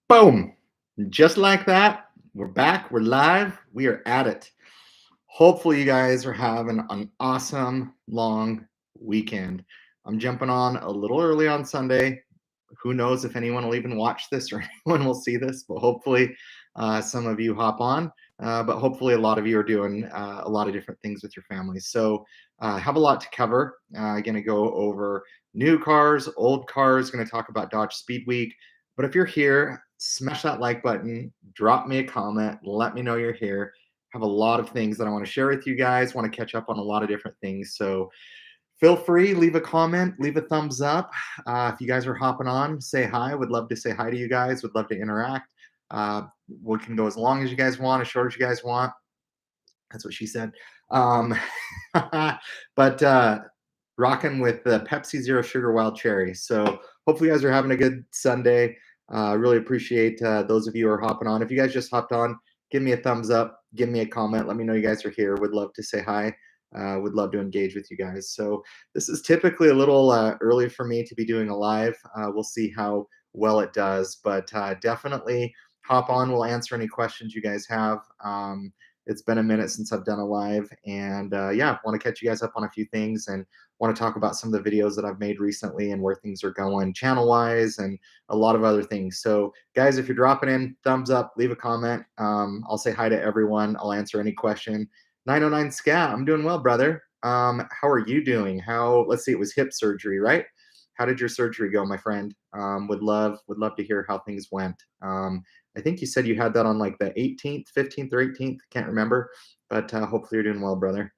Boom. Just like that, we're back. We're live. We are at it. Hopefully, you guys are having an awesome long weekend. I'm jumping on a little early on Sunday. Who knows if anyone will even watch this or anyone will see this, but hopefully, some of you hop on. But hopefully, a lot of you are doing a lot of different things with your families. So, have a lot to cover. Going to go over new cars, old cars. Going to talk about Dodge Speed Week. But if you're here, smash that like button, drop me a comment, let me know you're here. Have a lot of things that I want to share with you guys, want to catch up on a lot of different things. So feel free, leave a comment, leave a thumbs up. If you guys are hopping on, say hi. Would love to say hi to you guys, would love to interact. We can go as long as you guys want, as short as you guys want. That's what she said. Um, but rocking with the Pepsi Zero Sugar Wild Cherry. So hopefully you guys are having a good Sunday. Really appreciate those of you who are hopping on. If you guys just hopped on, give me a thumbs up, give me a comment. Let me know you guys are here. Would love to say hi. Would love to engage with you guys. So this is typically a little early for me to be doing a live. We'll see how well it does, but definitely hop on. We'll answer any questions you guys have. It's been a minute since I've done a live, and yeah, want to catch you guys up on a few things and want to talk about some of the videos that I've made recently and where things are going channel wise and a lot of other things. So, guys, if you're dropping in, thumbs up, leave a comment. I'll say hi to everyone. I'll answer any question. 909 Scat, I'm doing well, brother. How are you doing? Let's see, it was hip surgery, right? How did your surgery go, my friend? Would love to hear how things went. I think you said you had that on like the 18th, 15th, or 18th. Can't remember, but hopefully you're doing well, brother.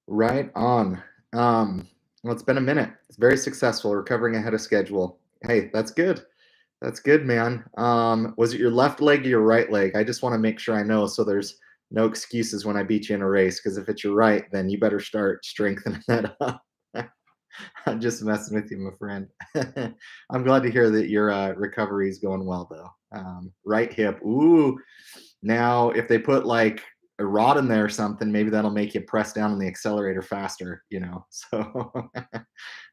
Right on. Well, it's been a minute. It's very successful, recovering ahead of schedule. Hey, that's good. That's good, man. Was it your left leg or your right leg? I just want to make sure I know so there's no excuses when I beat you in a race. Because if it's your right, then you better start strengthening that up. I'm just messing with you, my friend. I'm glad to hear that your recovery is going well, though. Right hip. Ooh. Now, if they put like a rod in there or something, maybe that'll make you press down on the accelerator faster, you know? So,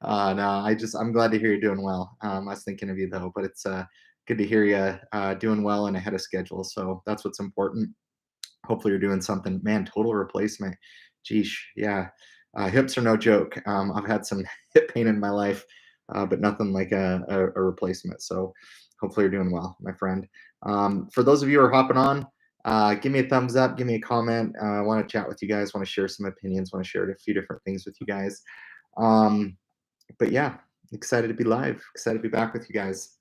no, I'm glad to hear you're doing well. I was thinking of you, though, but it's good to hear you doing well and ahead of schedule. So, that's what's important. Hopefully, you're doing something. Man, total replacement. Geesh. Yeah. Hips are no joke. I've had some hip pain in my life, but nothing like a replacement. So hopefully you're doing well, my friend. For those of you who are hopping on, give me a thumbs up, give me a comment. I want to chat with you guys, want to share some opinions, want to share a few different things with you guys. Um, but yeah, excited to be live, excited to be back with you guys.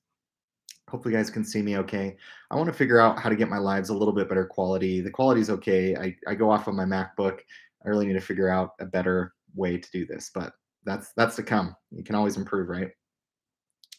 Hopefully, you guys can see me okay. I want to figure out how to get my lives a little bit better quality. The quality's okay. I go off of my MacBook. I really need to figure out a better way to do this, but that's to come. You can always improve, right?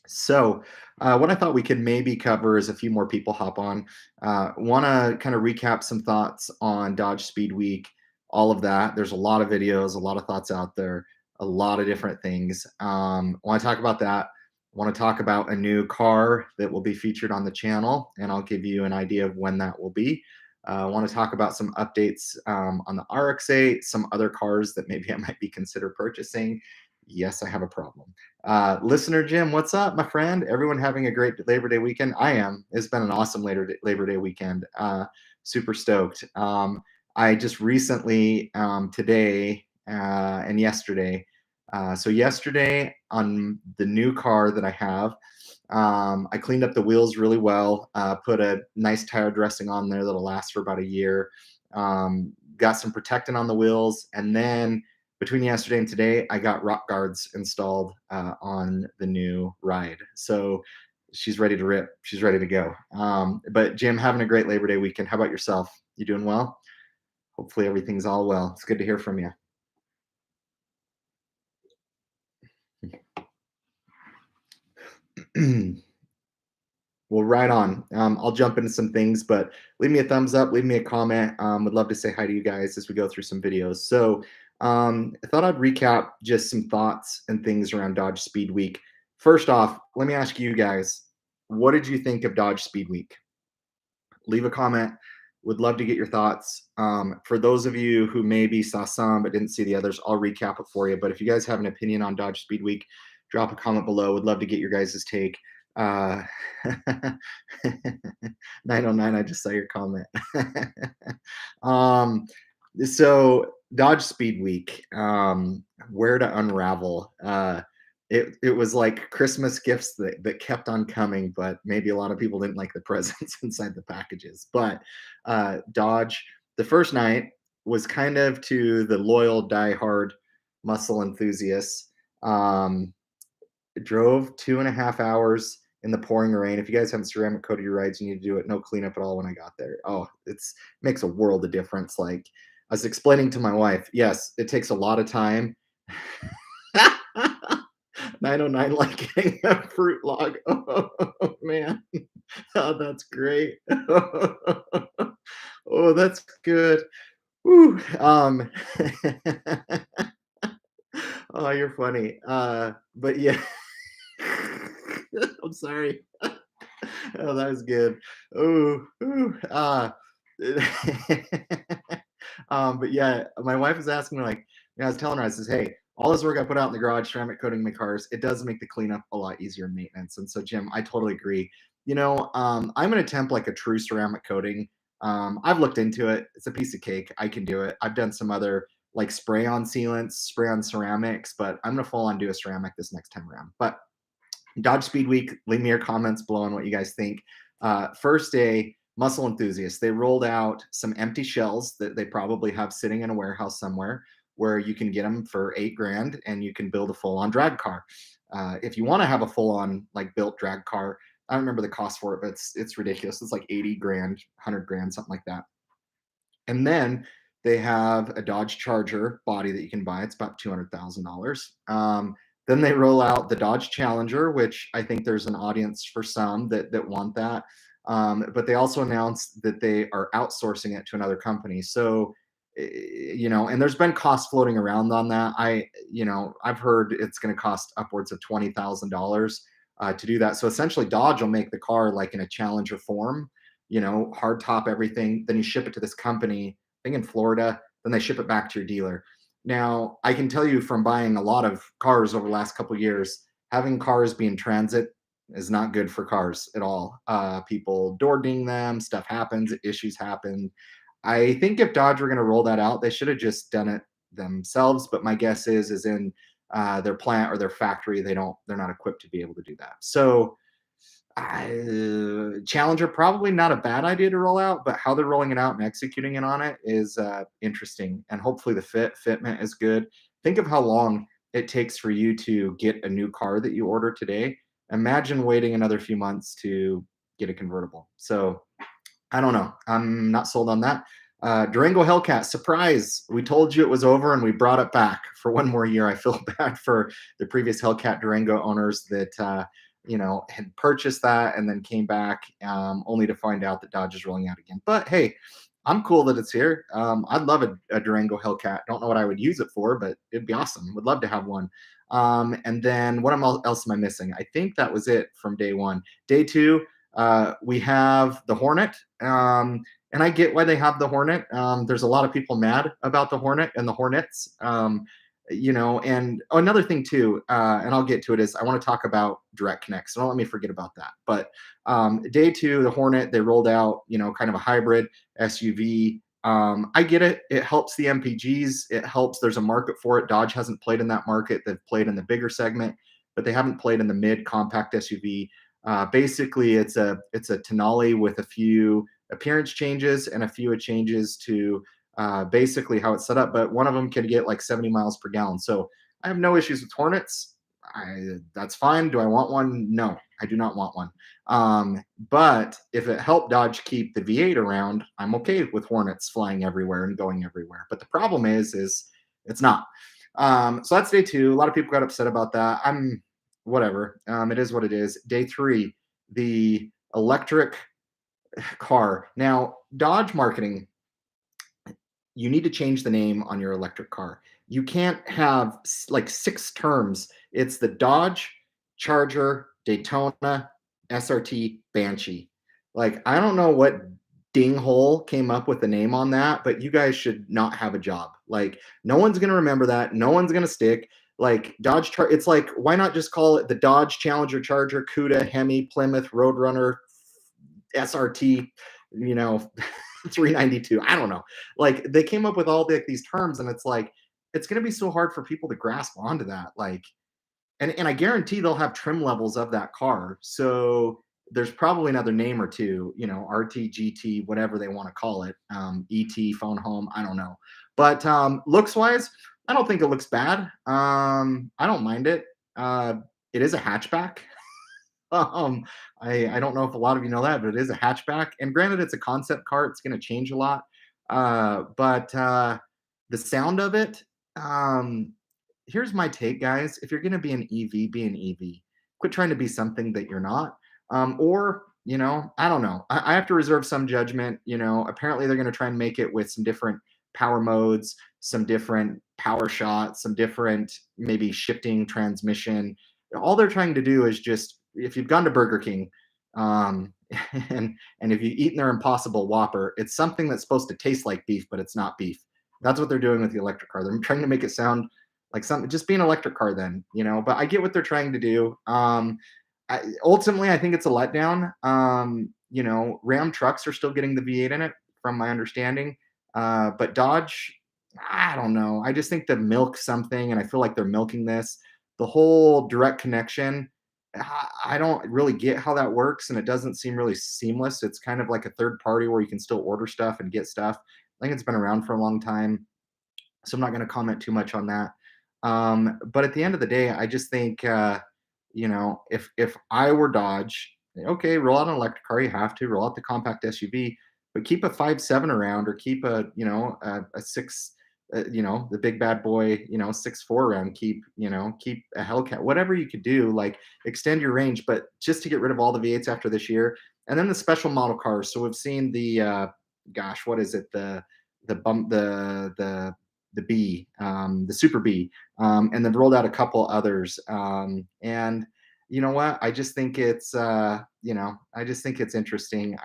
So, what I thought we could maybe cover is a few more people hop on. Want to kind of recap some thoughts on Dodge Speed Week, all of that. There's a lot of videos, a lot of thoughts out there, a lot of different things. Want to talk about that. Want to talk about a new car that will be featured on the channel, and I'll give you an idea of when that will be. Want to talk about some updates on the RX-8, some other cars that maybe I might be consider purchasing. Yes, I have a problem. Listener Jim, what's up, my friend? Everyone having a great Labor Day weekend? I am. It's been an awesome Labor Day weekend. Super stoked. I just recently, today and yesterday, so yesterday on the new car that I have, I cleaned up the wheels really well, put a nice tire dressing on there that'll last for about a year, got some protectant on the wheels, and then between yesterday and today, I got rock guards installed on the new ride. So she's ready to rip. She's ready to go. But Jim, having a great Labor Day weekend. How about yourself? You doing well? Hopefully everything's all well. It's good to hear from you. Well, right on. I'll jump into some things, but leave me a thumbs up, leave me a comment. Would love to say hi to you guys as we go through some videos. So, I thought I'd recap just some thoughts and things around Dodge Speed Week. First off, let me ask you guys, what did you think of Dodge Speed Week? Leave a comment. Would love to get your thoughts. For those of you who maybe saw some but didn't see the others, I'll recap it for you. But if you guys have an opinion on Dodge Speed Week, drop a comment below. Would love to get your guys' take. 909, I just saw your comment. um, so Dodge Speed Week, where to unravel. It was like Christmas gifts that kept on coming, but maybe a lot of people didn't like the presents inside the packages. But Dodge, the first night was kind of to the loyal, diehard muscle enthusiasts. Drove 2.5 hours in the pouring rain. If you guys haven't ceramic coated your rides, you need to do it. No cleanup at all when I got there. Oh, it's makes a world of difference. Like I was explaining to my wife, yes, it takes a lot of time. 909 like getting a fruit log. Oh man. Oh, that's great. Oh, that's good. Woo. Oh, you're funny. But yeah. I'm sorry. Oh, that was good. Ooh, ooh, but yeah, my wife was asking me like, I was telling her, I says, hey, all this work I put out in the garage, ceramic coating my cars, it does make the cleanup a lot easier in maintenance. And so, Jim, I totally agree. I'm gonna attempt like a true ceramic coating. I've looked into it. It's a piece of cake. I can do it. I've done some other like spray on sealants, spray on ceramics, but I'm gonna full on do a ceramic this next time around. But Dodge Speed Week, leave me your comments below on what you guys think. First day, muscle enthusiasts, they rolled out some empty shells that they probably have sitting in a warehouse somewhere where you can get them for 8 grand and you can build a full on drag car. If you want to have a full on like built drag car, I don't remember the cost for it, but it's ridiculous. It's like 80 grand, 100 grand, something like that. And then they have a Dodge Charger body that you can buy. It's about $200,000. Then they roll out the Dodge Challenger, which I think there's an audience for some that want that. But they also announced that they are outsourcing it to another company. So, and there's been costs floating around on that. I've heard it's going to cost upwards of $20,000 to do that. So essentially, Dodge will make the car like in a Challenger form, hard top everything. Then you ship it to this company, I think in Florida. Then they ship it back to your dealer. Now, I can tell you from buying a lot of cars over the last couple of years, having cars be in transit is not good for cars at all. People door ding them, stuff happens, issues happen. I think if Dodge were going to roll that out, they should have just done it themselves. But my guess is in their plant or their factory, they're not equipped to be able to do that. So Challenger probably not a bad idea to roll out, but how they're rolling it out and executing it on it is interesting. And hopefully the fitment is good. Think of how long it takes for you to get a new car that you order today. Imagine waiting another few months to get a convertible. So I don't know. I'm not sold on that. Durango Hellcat, surprise. We told you it was over and we brought it back for one more year. I feel bad for the previous Hellcat Durango owners that, had purchased that and then came back only to find out that Dodge is rolling out again. But hey, I'm cool that it's here. I'd love a Durango Hellcat. Don't know what I would use it for, but it'd be awesome. Would love to have one. And then else am I missing? I think that was it from day one. Day two, we have the Hornet. And I get why they have the Hornet. There's a lot of people mad about the Hornet and the Hornets. And another thing too, and I'll get to it, is I want to talk about Direct Connect. So don't let me forget about that. But day two, the Hornet, they rolled out, kind of a hybrid SUV. I get it. It helps the MPGs. It helps. There's a market for it. Dodge hasn't played in that market. They've played in the bigger segment, but they haven't played in the mid compact SUV. Basically, it's a Tonale with a few appearance changes and a few changes to basically how it's set up. But one of them can get like 70 miles per gallon. So I have no issues with Hornets. That's fine. Do I want one? No, I do not want one. But if it helped Dodge keep the V8 around, I'm okay with Hornets flying everywhere and going everywhere. But the problem is it's not. So that's day two. A lot of people got upset about that. I'm whatever. It is what it is. Day three, the electric car. Now, Dodge marketing, you need to change the name on your electric car. You can't have like 6 terms. It's the Dodge Charger Daytona SRT Banshee. Like, I don't know what dinghole came up with the name on that, but you guys should not have a job. Like, no one's gonna remember that. No one's gonna stick. Like it's like, why not just call it the Dodge Challenger, Charger, Cuda, Hemi, Plymouth, Roadrunner, SRT, you know, 392. I don't know. Like, they came up with all these terms, and it's like, it's going to be so hard for people to grasp onto that. Like, and I guarantee they'll have trim levels of that car. So there's probably another name or two, RT, GT, whatever they want to call it, ET, phone home. I don't know. But looks wise, I don't think it looks bad. I don't mind it. Uh, it is a hatchback. Um, I don't know if a lot of you know that, but it is a hatchback. And granted, it's a concept car; it's going to change a lot. But the sound of it. Here's my take, guys. If you're going to be an EV, be an EV. Quit trying to be something that you're not. Or I don't know. I have to reserve some judgment. Apparently they're going to try and make it with some different power modes, some different power shots, some different maybe shifting transmission. All they're trying to do is just, if you've gone to Burger King, um, and if you've eaten their Impossible Whopper, it's something that's supposed to taste like beef, but it's not beef. That's what they're doing with the electric car. They're trying to make it sound like something, just be an electric car then. But I get what they're trying to do. Ultimately, I think it's a letdown. Ram trucks are still getting the V8 in it, from my understanding. But Dodge, I don't know. I just think the milk something, and I feel like they're milking this. The whole direct connection, I don't really get how that works, and it doesn't seem really seamless. It's kind of like a third party where you can still order stuff and get stuff. I think it's been around for a long time, so I'm not going to comment too much on that. But at the end of the day, I just think, if I were Dodge, okay, roll out an electric car. You have to roll out the compact SUV, but keep a 5.7 around, or keep a six, the big bad boy, 6.4 around. Keep a Hellcat, whatever you could do, like extend your range, but just to get rid of all the V8s after this year, and then the special model cars. So we've seen gosh, what is it? The bump the B, the Super B, and then rolled out a couple others. And you know what? I just think it's interesting.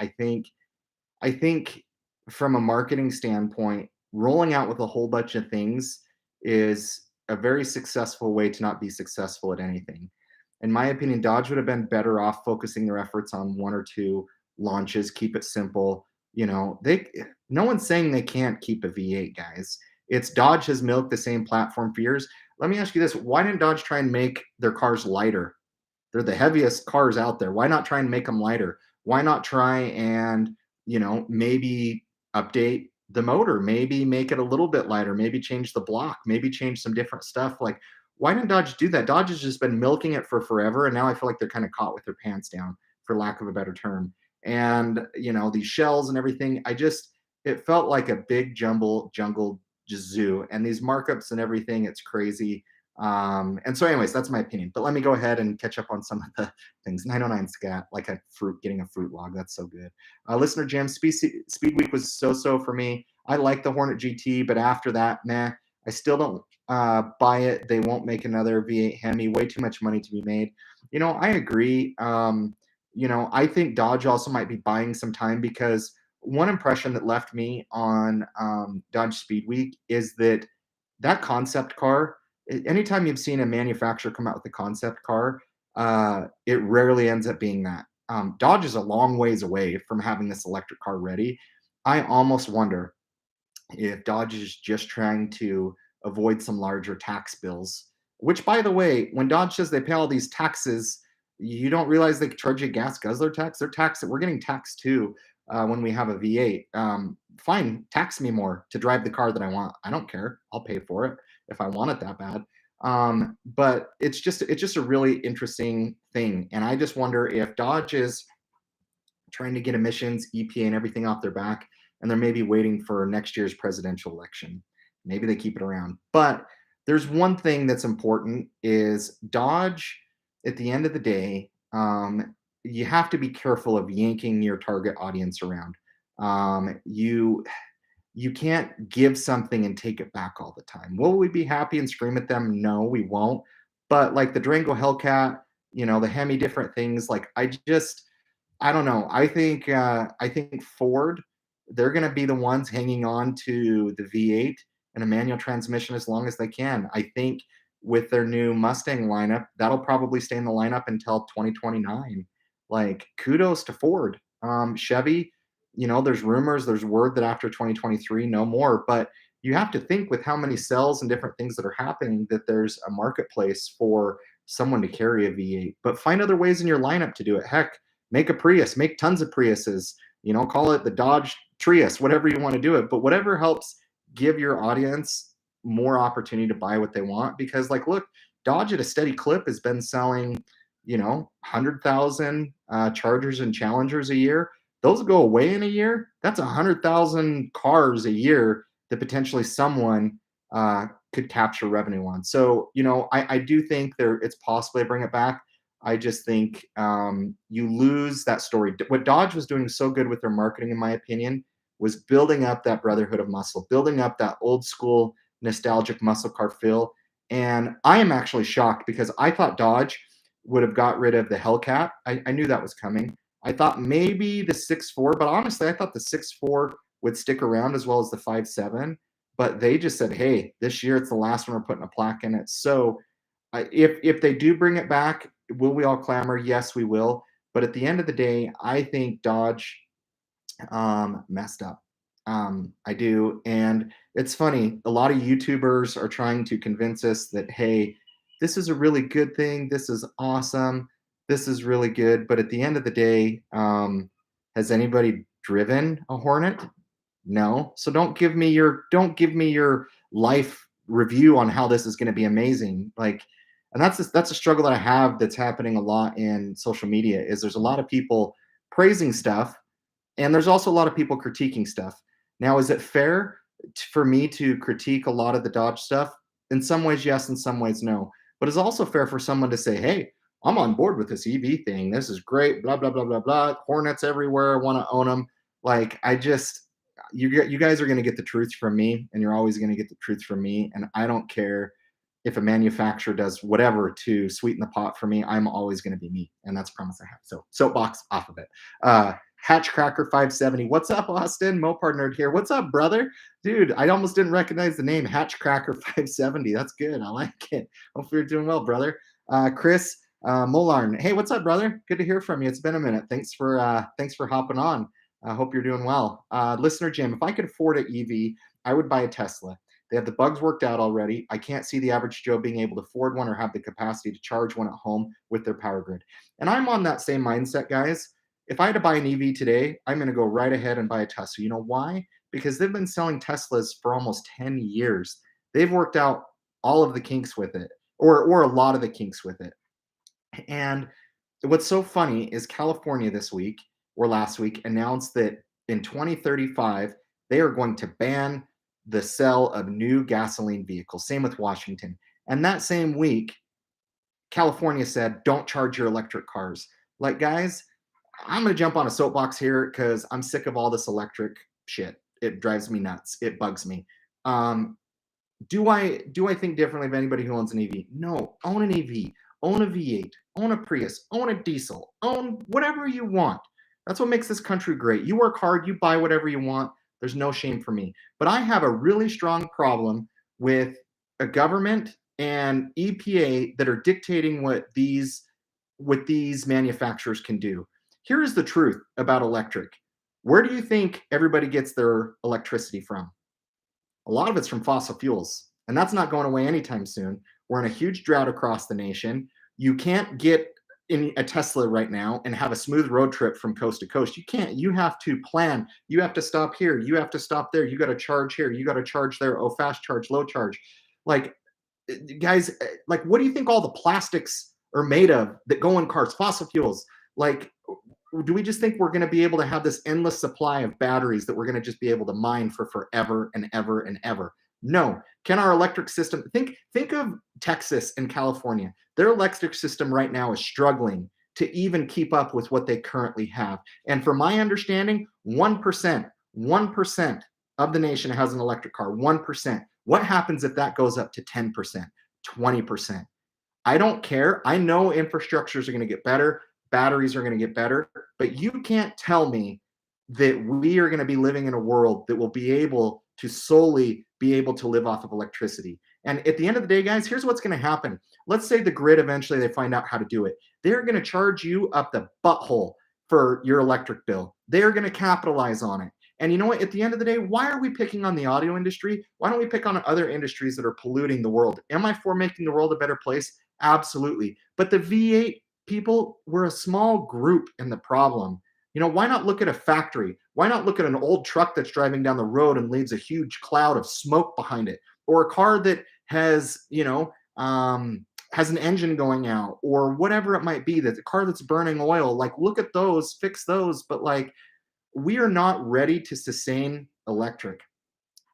I think from a marketing standpoint, rolling out with a whole bunch of things is a very successful way to not be successful at anything. In my opinion, Dodge would have been better off focusing their efforts on one or two launches, keep it simple. No one's saying they can't keep a V8, guys. It's Dodge has milked the same platform for years. Let me ask you this: why didn't Dodge try and make their cars lighter? They're the heaviest cars out there. Why not try and make them lighter? Why not try and, maybe update the motor, maybe make it a little bit lighter, maybe change the block, maybe change some different stuff? Like, why didn't Dodge do that? Dodge has just been milking it for forever, and now I feel like they're kind of caught with their pants down, for lack of a better term. And these shells and everything, it felt like a big jungle zoo, and these markups and everything, it's crazy. And so, anyways, that's my opinion. But let me go ahead and catch up on some of the things. 909 scat, like getting a fruit log. That's so good. Listener Jim, Speed Week was so for me. I like the Hornet GT, but after that, nah, I still don't buy it. They won't make another V8 Hemi. Way too much money to be made. I agree. I think Dodge also might be buying some time, because one impression that left me on Dodge Speed Week is that concept car. Anytime you've seen a manufacturer come out with a concept car, it rarely ends up being that. Dodge is a long ways away from having this electric car ready. I almost wonder if Dodge is just trying to avoid some larger tax bills. Which, by the way, when Dodge says they pay all these taxes, you don't realize they charge you gas guzzler tax. They're taxed. We're getting taxed too when we have a V8. Fine, tax me more to drive the car that I want. I don't care. I'll pay for it if I want it that bad. But it's just a really interesting thing, and I just wonder if Dodge is trying to get emissions, EPA, and everything off their back, and they're maybe waiting for next year's presidential election. Maybe they keep it around. But there's one thing that's important: is Dodge, at the end of the day, you have to be careful of yanking your target audience around. You can't give something and take it back all the time. Will we be happy and scream at them? No, we won't. But like the Durango Hellcat, the Hemi, different things. Like, I don't know. I think Ford they're going to be the ones hanging on to the V8 and a manual transmission as long as they can. I think with their new Mustang lineup, that'll probably stay in the lineup until 2029. Like, kudos to Ford. Chevy, there's rumors, there's word that after 2023, no more. But you have to think with how many cells and different things that are happening that there's a marketplace for someone to carry a V8. But find other ways in your lineup to do it. Heck, make a Prius, make tons of Priuses, call it the Dodge Trius, whatever you want to do it. But whatever helps give your audience more opportunity to buy what they want. Because, like, look, Dodge at a steady clip has been selling, 100,000 Chargers and Challengers a year. Those go away in a year. That's 100,000 cars a year that potentially someone could capture revenue on. So, I do think it's possible they bring it back. I just think you lose that story. What Dodge was doing so good with their marketing, in my opinion, was building up that brotherhood of muscle, building up that old school nostalgic muscle car feel. And I am actually shocked because I thought Dodge would have got rid of the Hellcat. I knew that was coming. I thought maybe the 6.4, but honestly, I thought the 6.4 would stick around as well as the 5.7. But they just said, hey, this year it's the last one we're putting a plaque in it. So if they do bring it back, will we all clamor? Yes, we will. But at the end of the day, I think Dodge messed up. I do. And it's funny. A lot of YouTubers are trying to convince us that, hey, this is a really good thing. This is awesome. This is really good. But at the end of the day, has anybody driven a Hornet? No. So don't give me your life review on how this is going to be amazing. Like, and that's a struggle that I have that's happening a lot in social media is there's a lot of people praising stuff and there's also a lot of people critiquing stuff. Now, is it fair for me to critique a lot of the Dodge stuff? In some ways, yes. In some ways, no. But it's also fair for someone to say, hey, I'm on board with this EV thing. This is great. Blah, blah, blah, blah, blah. Hornets everywhere. I want to own them. Like, you guys are going to get the truth from me, and you're always going to get the truth from me. And I don't care if a manufacturer does whatever to sweeten the pot for me. I'm always going to be me. And that's a promise I have. So, soapbox off of it. Hatchcracker 570. What's up, Austin? Mopar nerd here. What's up, brother? Dude, I almost didn't recognize the name Hatchcracker 570. That's good. I like it. Hope you're doing well, brother. Chris Molarn. Hey, what's up, brother? Good to hear from you. It's been a minute. Thanks for hopping on. I hope you're doing well. Listener Jim, if I could afford an EV, I would buy a Tesla. They have the bugs worked out already. I can't see the average Joe being able to afford one or have the capacity to charge one at home with their power grid. And I'm on that same mindset, guys. If I had to buy an EV today, I'm going to go right ahead and buy a Tesla. You know why? Because they've been selling Teslas for almost 10 years. They've worked out all of the kinks with it, or a lot of the kinks with it. And what's so funny is California this week or last week announced that in 2035, they are going to ban the sale of new gasoline vehicles. Same with Washington. And that same week, California said, don't charge your electric cars. Like, guys, I'm going to jump on a soapbox here because I'm sick of all this electric shit. It drives me nuts. It bugs me. Do I think differently of anybody who owns an EV? No. Own an EV. Own a V8. Own a Prius. Own a diesel. Own whatever you want. That's what makes this country great. You work hard. You buy whatever you want. There's no shame for me. But I have a really strong problem with a government and EPA that are dictating what these manufacturers can do. Here is the truth about electric. Where do you think everybody gets their electricity from? A lot of it's from fossil fuels, and that's not going away anytime soon. We're in a huge drought across the nation. You can't get in a Tesla right now and have a smooth road trip from coast to coast. You can't. You have to plan. You have to stop here. You have to stop there. You got to charge here. You got to charge there. Oh, fast charge, low charge. Like, guys, like, what do you think all the plastics are made of that go in cars? Fossil fuels. Like, do we just think we're going to be able to have this endless supply of batteries that we're going to just be able to mine for forever and ever and ever? No. Can our electric system think of Texas and California? Their electric system right now is struggling to even keep up with what they currently have. And from my understanding, 1% of the nation has an electric car. 1%. What happens if that goes up to 10%, 20%? I don't care. I know infrastructures are going to get better. Batteries are going to get better, but you can't tell me that we are going to be living in a world that will be able to solely be able to live off of electricity. And at the end of the day, guys, here's what's going to happen. Let's say the grid eventually they find out how to do it. They're going to charge you up the butthole for your electric bill. They're going to capitalize on it. And you know what? At the end of the day, why are we picking on the audio industry? Why don't we pick on other industries that are polluting the world? Am I for making the world a better place? Absolutely. But the V8 people were a small group in the problem. You know, why not look at a factory? Why not look at an old truck that's driving down the road and leaves a huge cloud of smoke behind it? Or a car that has, has an engine going out or whatever it might be, that the car that's burning oil, like look at those, fix those. But like, we are not ready to sustain electric.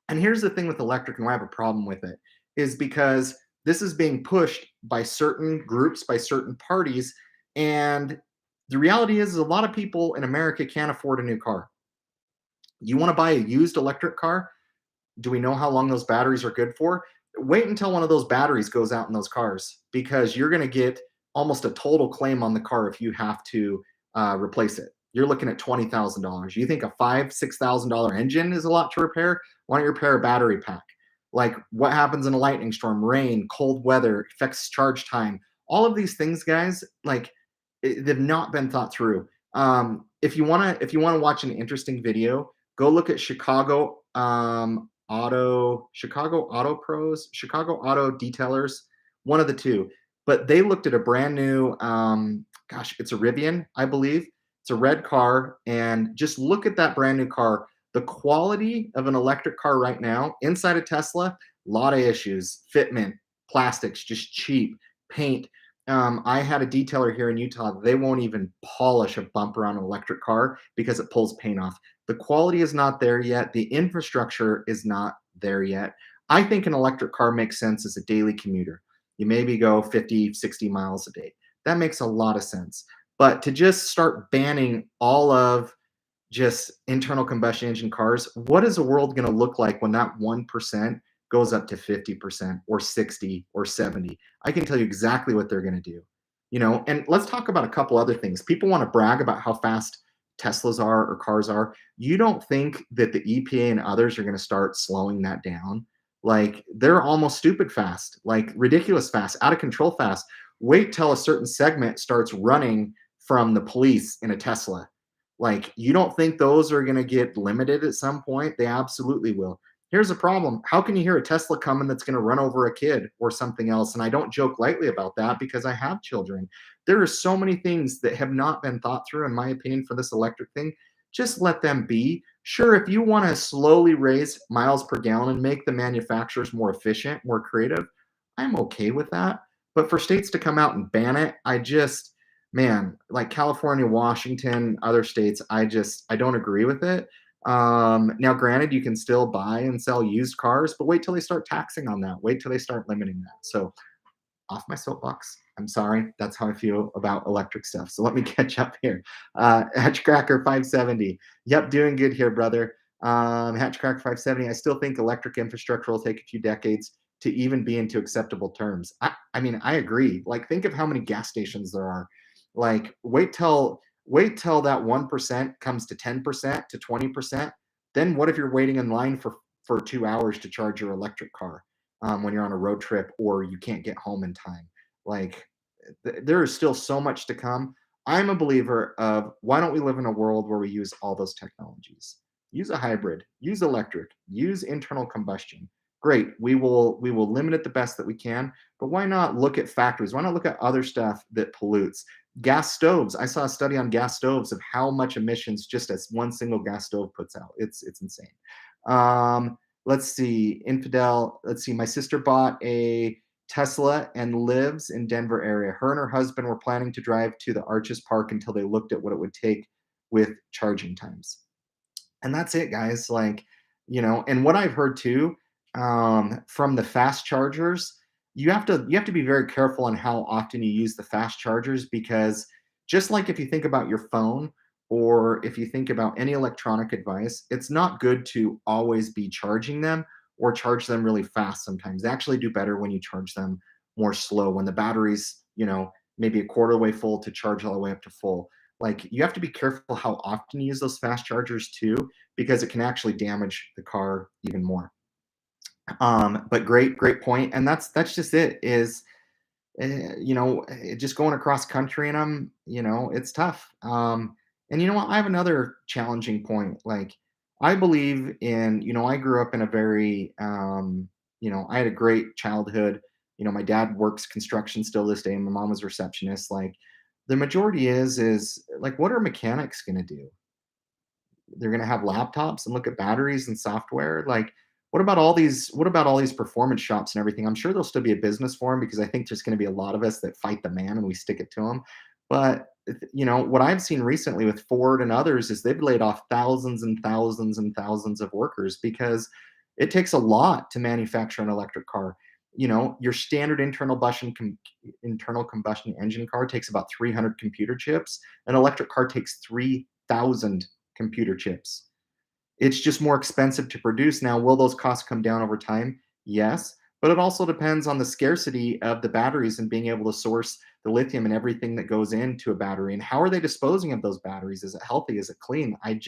And here's the thing with electric, and why I have a problem with it, is because this is being pushed by certain groups, by certain parties. And the reality is a lot of people in America can't afford a new car. You want to buy a used electric car? Do we know how long those batteries are good for? Wait until one of those batteries goes out in those cars, because you're going to get almost a total claim on the car if you have to replace it. You're looking at $20,000. You think a $6,000 engine is a lot to repair? Why don't you repair a battery pack? Like what happens in a lightning storm, rain, cold weather, affects charge time. All of these things, guys, like they've not been thought through. If you wanna watch an interesting video, go look at Chicago Auto Pros, Chicago Auto Detailers, one of the two. But they looked at a brand new, it's a Rivian, I believe. It's a red car, and just look at that brand new car. The quality of an electric car right now inside a Tesla, a lot of issues. Fitment, plastics, just cheap, paint. I had a detailer here in Utah. They won't even polish a bumper on an electric car because it pulls paint off. The quality is not there yet. The infrastructure is not there yet. I think an electric car makes sense as a daily commuter. You maybe go 50, 60 miles a day. That makes a lot of sense. But to just start banning all of just internal combustion engine cars, what is the world going to look like when that 1% goes up to 50% or 60 or 70? I can tell you exactly what they're going to do. And let's talk about a couple other things. People want to brag about how fast Teslas are or cars are. You don't think that the EPA and others are going to start slowing that down? Like they're almost stupid fast, like ridiculous fast, out of control fast. Wait till a certain segment starts running from the police in a Tesla. Like, you don't think those are going to get limited at some point? They absolutely will. Here's the problem. How can you hear a Tesla coming that's going to run over a kid or something else? And I don't joke lightly about that because I have children. There are so many things that have not been thought through, in my opinion, for this electric thing. Just let them be. Sure, if you want to slowly raise miles per gallon and make the manufacturers more efficient, more creative, I'm okay with that. But for states to come out and ban it, man, like California, Washington, other states, I don't agree with it. Now, granted, you can still buy and sell used cars, but wait till they start taxing on that. Wait till they start limiting that. So, off my soapbox. I'm sorry. That's how I feel about electric stuff. So let me catch up here. Hatchcracker 570. Yep, doing good here, brother. Hatchcracker 570. I still think electric infrastructure will take a few decades to even be into acceptable terms. I mean, I agree. Like, think of how many gas stations there are. Like, wait till that 1% comes to 10% to 20%. Then what if you're waiting in line for 2 hours to charge your electric car? When you're on a road trip or you can't get home in time. Like there is still so much to come. I'm a believer of why don't we live in a world where we use all those technologies? Use a hybrid, use electric, use internal combustion. Great. We will limit it the best that we can, but why not look at factories? Why not look at other stuff that pollutes? Gas stoves. I saw a study on gas stoves of how much emissions just as one single gas stove puts out. It's insane. Um, let's see, Infidel. Let's see. My sister bought a Tesla and lives in Denver area. Her and her husband were planning to drive to the Arches Park until they looked at what it would take with charging times. And that's it, guys. Like, and what I've heard too, from the fast chargers, you have to be very careful on how often you use the fast chargers, because just like if you think about your phone or if you think about any electronic device, it's not good to always be charging them or charge them really fast. Sometimes they actually do better when you charge them more slow, when the battery's maybe a quarter way full to charge all the way up to full. like you have to be careful how often you use those fast chargers too, because it can actually damage the car even more. But great point, and that's just it. Is just going across country in them, it's tough. And you know what? I have another challenging point. Like, I believe in, I grew up in a very, I had a great childhood. My dad works construction still this day, and my mom was a receptionist. Like, the majority is like, what are mechanics going to do? They're going to have laptops and look at batteries and software. Like, what about all these performance shops and everything? I'm sure there'll still be a business for them, because I think there's going to be a lot of us that fight the man and we stick it to them. But what I've seen recently with Ford and others is they've laid off thousands and thousands and thousands of workers, because it takes a lot to manufacture an electric car. Your standard internal combustion engine car takes about 300 computer chips. An electric car takes 3,000 computer chips. It's just more expensive to produce. Now, will those costs come down over time? Yes, but it also depends on the scarcity of the batteries and being able to source the lithium and everything that goes into a battery. And how are they disposing of those batteries? Is it healthy? Is it clean? I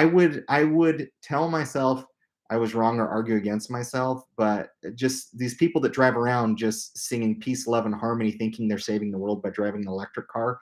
would tell myself I was wrong or argue against myself, but just these people that drive around just singing peace, love, and harmony, thinking they're saving the world by driving an electric car,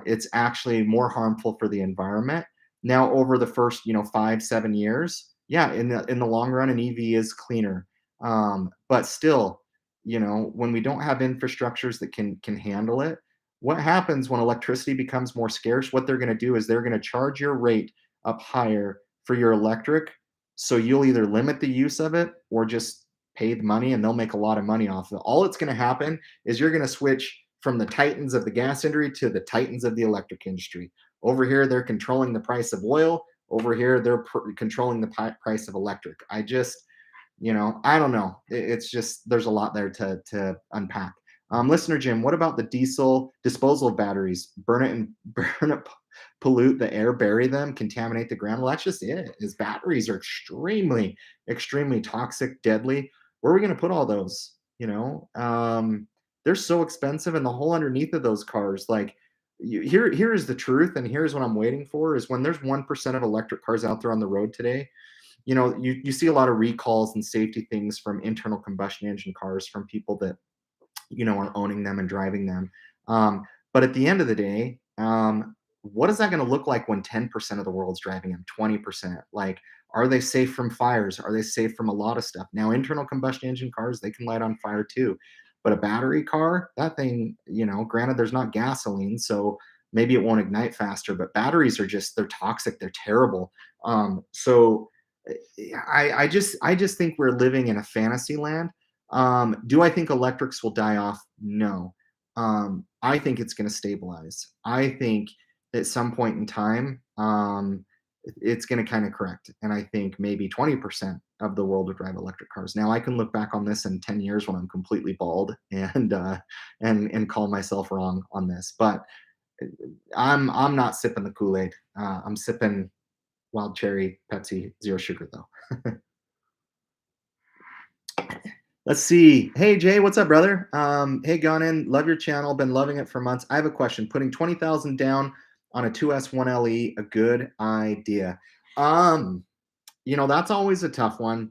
it's actually more harmful for the environment. Now, over the first, 5, 7 years, yeah, in the long run, an EV is cleaner. But still, when we don't have infrastructures that can handle it, what happens when electricity becomes more scarce? What they're going to do is they're going to charge your rate up higher for your electric, so you'll either limit the use of it or just pay the money, and they'll make a lot of money off of it. All that's going to happen is you're going to switch from the titans of the gas industry to the titans of the electric industry. Over here, they're controlling the price of oil. Over here, they're controlling the price of electric. I don't know. It's just there's a lot there to unpack. Listener Jim, what about the diesel disposal of batteries? Burn it and burn it, pollute the air, bury them, contaminate the ground. Well, that's just it. Is batteries are extremely, extremely toxic, deadly. Where are we going to put all those? They're so expensive, and the whole underneath of those cars, like, here is the truth, and here's what I'm waiting for: is when there's 1% of electric cars out there on the road today. You see a lot of recalls and safety things from internal combustion engine cars from people that are owning them and driving them. But at the end of the day, what is that going to look like when 10% of the world's driving them, 20%? Like, are they safe from fires? Are they safe from a lot of stuff? Now, internal combustion engine cars, they can light on fire too. But a battery car, that thing, granted, there's not gasoline, so maybe it won't ignite faster, but batteries are they're toxic, they're terrible. So I just think we're living in a fantasy land. Do I think electrics will die off? No. I think it's going to stabilize. I think at some point in time, it's going to kind of correct. And I think maybe 20% of the world will drive electric cars. Now, I can look back on this in 10 years when I'm completely bald and call myself wrong on this. But I'm not sipping the Kool-Aid. I'm sipping wild cherry Pepsi, zero sugar though. Let's see. Hey Jay, what's up, brother? Hey, gone in. Love your channel. Been loving it for months. I have a question. Putting 20,000 down on a 2S1LE, a good idea? That's always a tough one.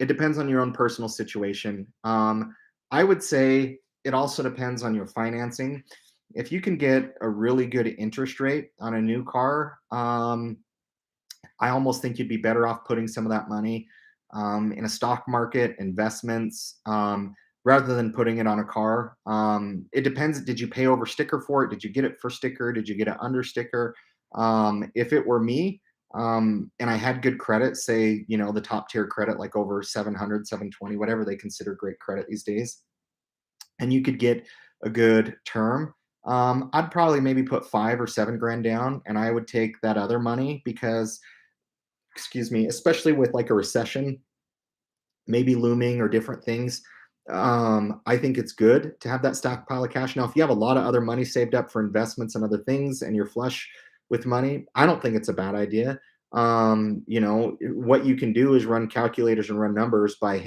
It depends on your own personal situation. I would say it also depends on your financing. If you can get a really good interest rate on a new car, I almost think you'd be better off putting some of that money in a stock market, investments, rather than putting it on a car. It depends. Did you pay over sticker for it? Did you get it for sticker? Did you get it under sticker? If it were me, and I had good credit, say, the top tier credit, like over 700, 720, whatever they consider great credit these days, and you could get a good term, I'd probably maybe put 5 or 7 grand down, and I would take that other money because, excuse me, especially with like a recession maybe looming or different things, I think it's good to have that stockpile of cash. Now, if you have a lot of other money saved up for investments and other things and you're flush with money, I don't think it's a bad idea. What you can do is run calculators and run numbers by,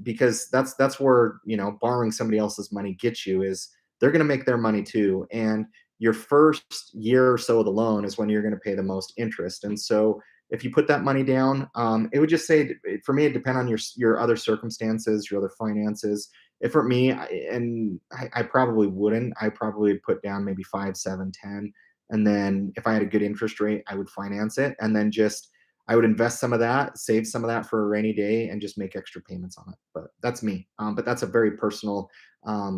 because that's where, borrowing somebody else's money gets you, is they're going to make their money too. And your first year or so of the loan is when you're going to pay the most interest. And so if you put that money down, it would just say, for me, it depend on your other circumstances, your other finances. If for me, I probably wouldn't. I probably put down maybe 5, 7, 10, and then if I had a good interest rate, I would finance it, and then just I would invest some of that, save some of that for a rainy day, and just make extra payments on it. But that's me. But that's a very personal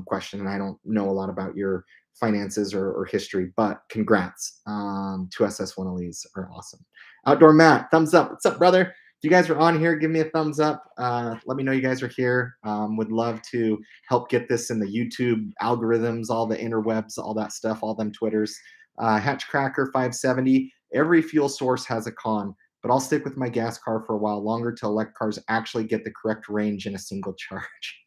question, and I don't know a lot about your finances or history. But congrats to SS1Ls are awesome. Outdoor Matt, thumbs up. What's up, brother? If you guys are on here, give me a thumbs up. Let me know you guys are here. Would love to help get this in the YouTube algorithms, all the interwebs, all that stuff, all them Twitters. Hatchcracker 570. Every fuel source has a con, but I'll stick with my gas car for a while longer till electric cars actually get the correct range in a single charge.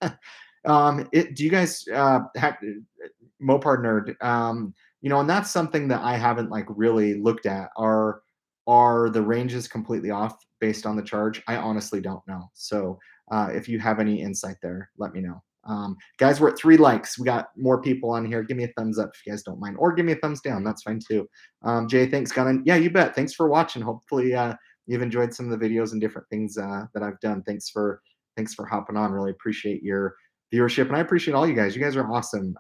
Do you guys Mopar nerd? And that's something that I haven't like really looked at. Are the ranges completely off based on the charge? I honestly don't know. So if you have any insight there, let me know. Guys, we're at 3 likes. We got more people on here. Give me a thumbs up if you guys don't mind, or give me a thumbs down. That's fine too. Jay, thanks, Gunnan. Yeah, you bet. Thanks for watching. Hopefully, you've enjoyed some of the videos and different things that I've done. Thanks for hopping on. Really appreciate your viewership, and I appreciate all you guys. You guys are awesome.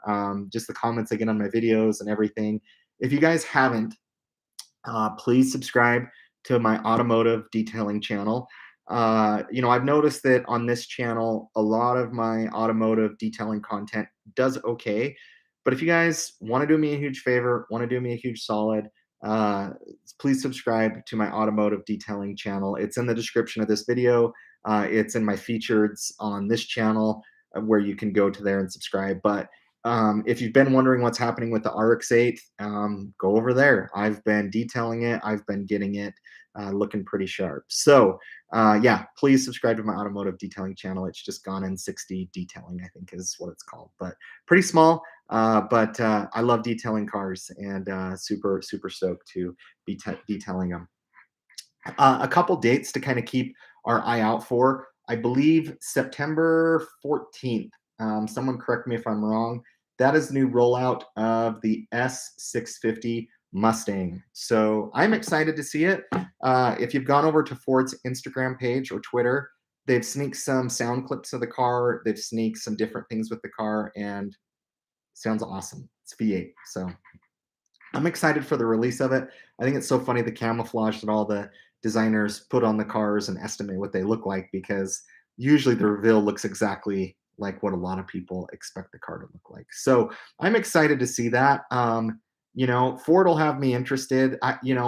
Just the comments I get on my videos and everything. If you guys haven't, please subscribe to my automotive detailing channel. I've noticed that on this channel, a lot of my automotive detailing content does okay. But if you guys want to do me a huge favor, want to do me a huge solid, uh, please subscribe to my automotive detailing channel. It's in the description of this video. It's in my features on this channel where you can go to there and subscribe. But if you've been wondering what's happening with the RX-8, go over there. I've been detailing it. I've been getting it looking pretty sharp. So yeah, please subscribe to my automotive detailing channel. It's just Gone in 60 Detailing, I think is what it's called. But pretty small. But I love detailing cars, and super, super stoked to be detailing them. A couple dates to kind of keep our eye out for. I believe September 14th. Someone correct me if I'm wrong. That is the new rollout of the S650 Mustang. So I'm excited to see it. If you've gone over to Ford's Instagram page or Twitter, they've sneaked some sound clips of the car. They've sneaked some different things with the car, and sounds awesome. It's V8. So I'm excited for the release of it. I think it's so funny the camouflage that all the designers put on the cars and estimate what they look like, because usually the reveal looks exactly like what a lot of people expect the car to look like. So I'm excited to see that. Ford will have me interested.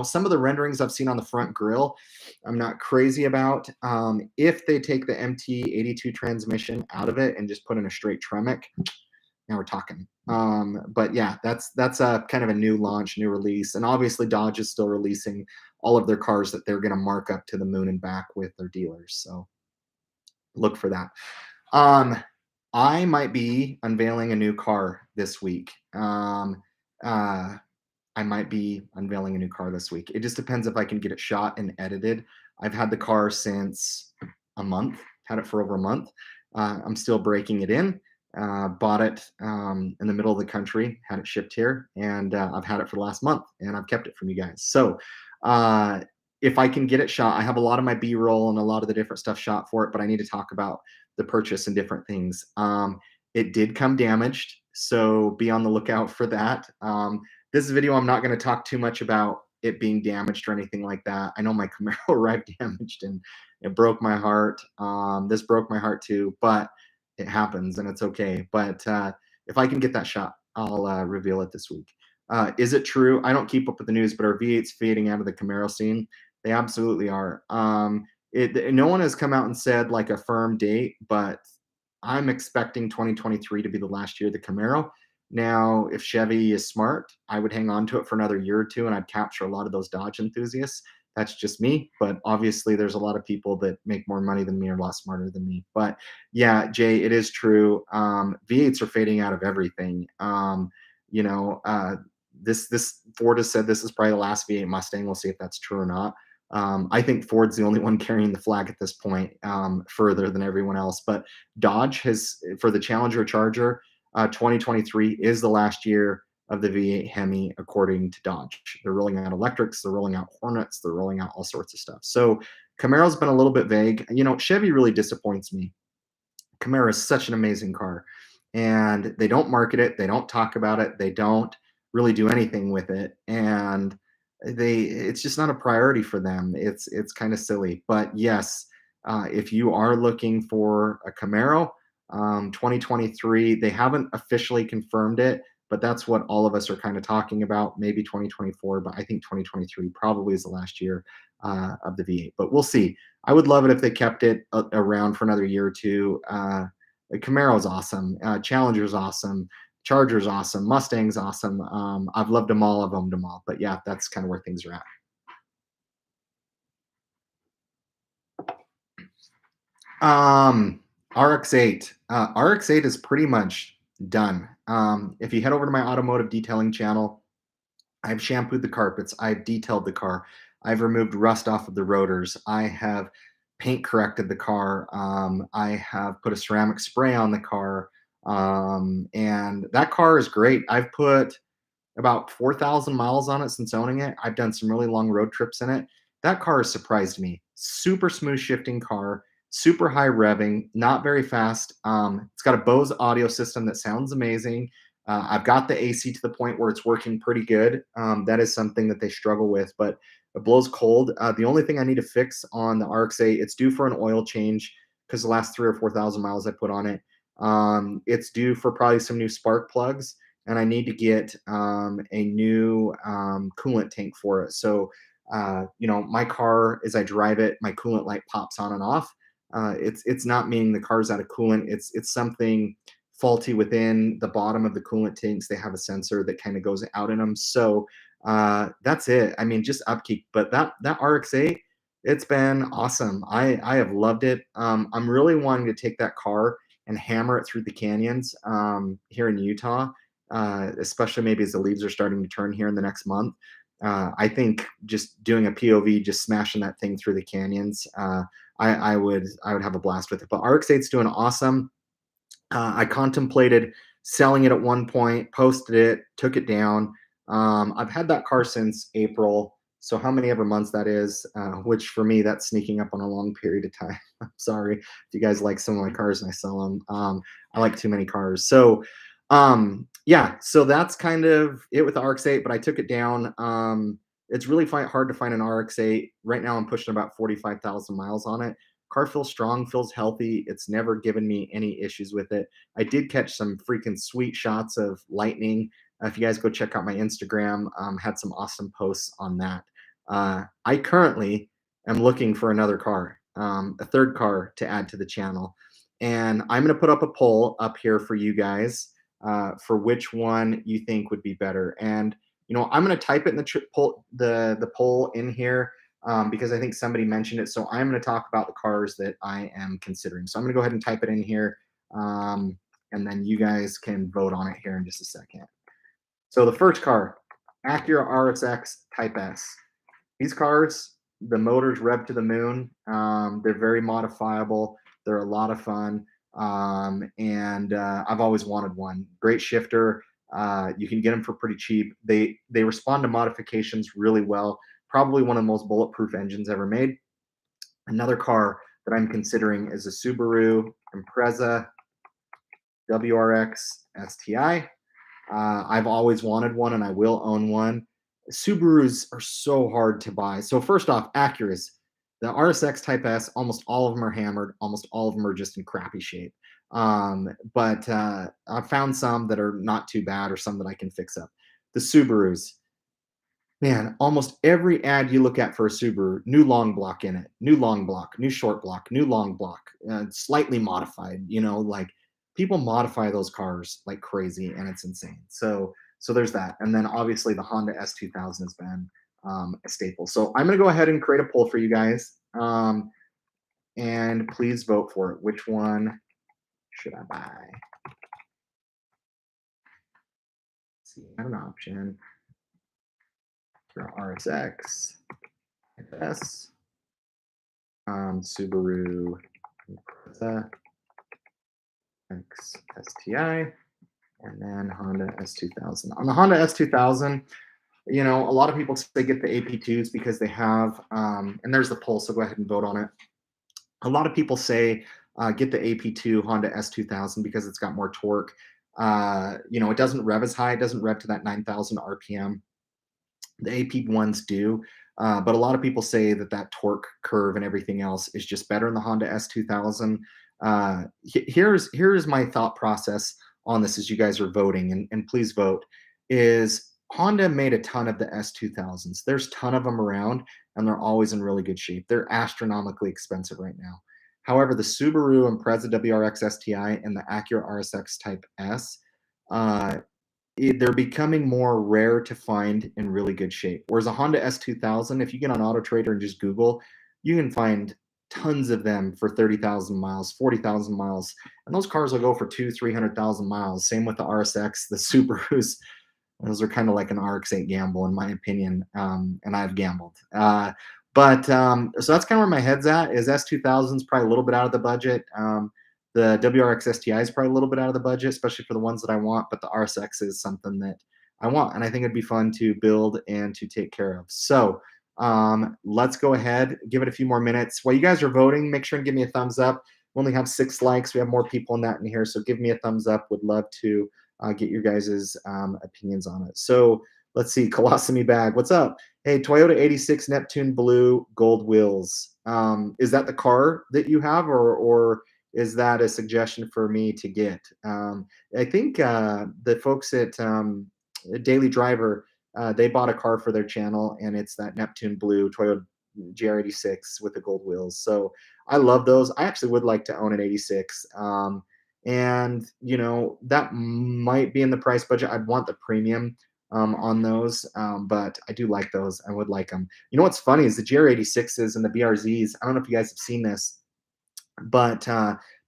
Some of the renderings I've seen on the front grille, I'm not crazy about. If they take the MT82 transmission out of it and just put in a straight Tremec, now we're talking. But yeah, that's a kind of a new launch, new release, and obviously Dodge is still releasing all of their cars that they're going to mark up to the moon and back with their dealers. So look for that. I might be unveiling a new car this week. I might be unveiling a new car this week. It just depends if I can get it shot and edited. I've had the car since a month, had it for over a month. I'm still breaking it in. Bought it in the middle of the country, had it shipped here, and I've had it for the last month, and I've kept it from you guys. So if I can get it shot, I have a lot of my B-roll and a lot of the different stuff shot for it, but I need to talk about the purchase and different things. It did come damaged, so be on the lookout for that. This video, I'm not going to talk too much about it being damaged or anything like that. I know my Camaro arrived damaged, and it broke my heart. This broke my heart too, but it happens and it's okay. But if I can get that shot, I'll reveal it this week. Is it true? I don't keep up with the news, but are V8s fading out of the Camaro scene? They absolutely are. No one has come out and said like a firm date, but I'm expecting 2023 to be the last year of the Camaro. Now, if Chevy is smart, I would hang on to it for another year or two, and I'd capture a lot of those Dodge enthusiasts. That's just me, but obviously there's a lot of people that make more money than me or a lot smarter than me. But yeah, Jay, it is true. V8s are fading out of everything. This Ford has said this is probably the last V8 Mustang. We'll see if that's true or not. I think Ford's the only one carrying the flag at this point, further than everyone else. But Dodge has, for the Challenger Charger, 2023 is the last year of the V8 Hemi, according to Dodge. They're rolling out electrics, they're rolling out Hornets, they're rolling out all sorts of stuff. So Camaro's been a little bit vague. You know, Chevy really disappoints me. Camaro is such an amazing car, and they don't market it, they don't talk about it, they don't really do anything with it, and it's just not a priority for them. It's kind of silly, but yes, if you are looking for a Camaro, 2023, they haven't officially confirmed it, but that's what all of us are kind of talking about. Maybe 2024, but I think 2023 probably is the last year of the V8. But we'll see. I would love it if they kept it around for another year or two. Camaro's awesome. Challenger's awesome. Charger's awesome. Mustang's awesome. I've loved them all. I've owned them all. But yeah, that's kind of where things are at. RX-8. RX-8 is pretty much done. If you head over to my automotive detailing channel, I've shampooed the carpets. I've detailed the car. I've removed rust off of the rotors. I have paint corrected the car. I have put a ceramic spray on the car. And that car is great. I've put about 4,000 miles on it since owning it. I've done some really long road trips in it. That car has surprised me. Super smooth shifting car, super high revving, not very fast. It's got a Bose audio system that sounds amazing. I've got the AC to the point where it's working pretty good. That is something that they struggle with, but it blows cold. The only thing I need to fix on the RX-8, it's due for an oil change because the last 3 or 4,000 miles I put on it. It's due for probably some new spark plugs, and I need to get a new coolant tank for it. So, you know, my car, as I drive it, my coolant light pops on and off. It's not meaning the car's out of coolant. It's something faulty within the bottom of the coolant tanks. They have a sensor that kind of goes out in them. So that's it. I mean, just upkeep. But that RX-8, it's been awesome. I have loved it. I'm really wanting to take that car and hammer it through the canyons here in Utah, especially maybe as the leaves are starting to turn here in the next month. I think just doing a POV, just smashing that thing through the canyons, I would have a blast with it. But RX-8's doing awesome. I contemplated selling it at one point, posted it, took it down. I've had that car since April. So how many ever months that is, which for me, that's sneaking up on a long period of time. I'm sorry if you guys like some of my cars and I sell them. I like too many cars. So yeah, so that's kind of it with the RX-8, but I took it down. It's really hard to find an RX-8. Right now I'm pushing about 45,000 miles on it. Car feels strong, feels healthy. It's never given me any issues with it. I did catch some freaking sweet shots of lightning. If you guys go check out my Instagram, had some awesome posts on that. I currently am looking for another car, a third car to add to the channel. And I'm going to put up a poll up here for you guys for which one you think would be better. And, you know, I'm going to type it in the poll in here because I think somebody mentioned it. So I'm going to talk about the cars that I am considering. So I'm going to go ahead and type it in here, and then you guys can vote on it here in just a second. So the first car, Acura RSX Type S. These cars, the motors rev to the moon. They're very modifiable. They're a lot of fun, and I've always wanted one. Great shifter. You can get them for pretty cheap. They respond to modifications really well. Probably one of the most bulletproof engines ever made. Another car that I'm considering is a Subaru Impreza WRX STI. I've always wanted one and I will own one. Subarus are so hard to buy. So first off, Acuras. The RSX Type S, almost all of them are hammered. Almost all of them are just in crappy shape. But I've found some that are not too bad or some that I can fix up. The Subarus, man, almost every ad you look at for a Subaru, new long block in it, new long block, new short block, new long block, slightly modified. You know, like people modify those cars like crazy, and it's insane. So there's that, and then obviously the Honda S2000 has been a staple. So I'm gonna go ahead and create a poll for you guys, and please vote for it. Which one should I buy? Let's see, I have an option. RSX, S, Subaru Impreza X STI. and then Honda S2000. On the Honda S2000, a lot of people say get the AP2s because they have, and there's the poll, so go ahead and vote on it. A lot of people say get the AP2 Honda S2000 because it's got more torque. It doesn't rev as high, it doesn't rev to that 9,000 RPM. The AP ones do, but a lot of people say that that torque curve and everything else is just better in the Honda S2000. Here's my thought process on this as you guys are voting, and please vote. Is Honda made a ton of the S2000s. There's a ton of them around, and they're always in really good shape. They're astronomically expensive right now. However, the Subaru Impreza WRX STI and the Acura RSX Type S, uh, they're becoming more rare to find in really good shape. Whereas a Honda S2000, if you get on Auto Trader and just Google, you can find tons of them for 30,000 miles, 40,000 miles, and those cars will go for 300,000 miles. Same with the RSX, the Subarus. Those are kind of like an RX-8 gamble, in my opinion, and I've gambled. So that's kind of where my head's at. Is S2000 is probably a little bit out of the budget. The WRX STI is probably a little bit out of the budget, especially for the ones that I want. But the RSX is something that I want, and I think it'd be fun to build and to take care of. So let's go ahead, give it a few more minutes. While you guys are voting, make sure and give me a thumbs up. We only have 6 likes. We have more people in that in here, so give me a thumbs up. Would love to get your guys' opinions on it. So let's see, Colostomy Bag, what's up? Hey, Toyota 86 Neptune Blue Gold Wheels. Is that the car that you have, or is that a suggestion for me to get? I think the folks at Daily Driver, they bought a car for their channel, and it's that Neptune Blue Toyota GR86 with the gold wheels. So I love those. I actually would like to own an 86. And that might be in the price budget. I'd want the premium on those, but I do like those. I would like them. What's funny is the GR86s and the BRZs. I don't know if you guys have seen this, but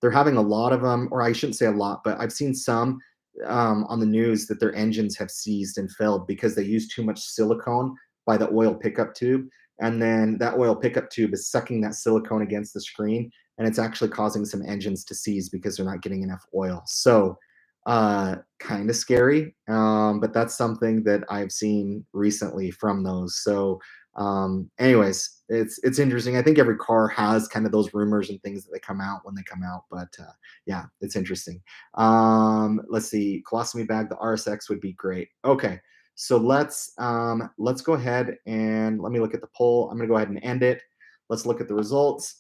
they're having a lot of them, or I shouldn't say a lot, but I've seen some on the news that their engines have seized and failed because they use too much silicone by the oil pickup tube. And then that oil pickup tube is sucking that silicone against the screen, and it's actually causing some engines to seize because they're not getting enough oil. So kind of scary, but that's something that I've seen recently from those. So anyways, it's interesting. I think every car has kind of those rumors and things that they come out when they come out, but yeah, it's interesting. Let's see, Colostomy Bag, the RSX would be great. Okay, so let's go ahead and let me look at the poll. I'm gonna go ahead and end it. Let's look at the results.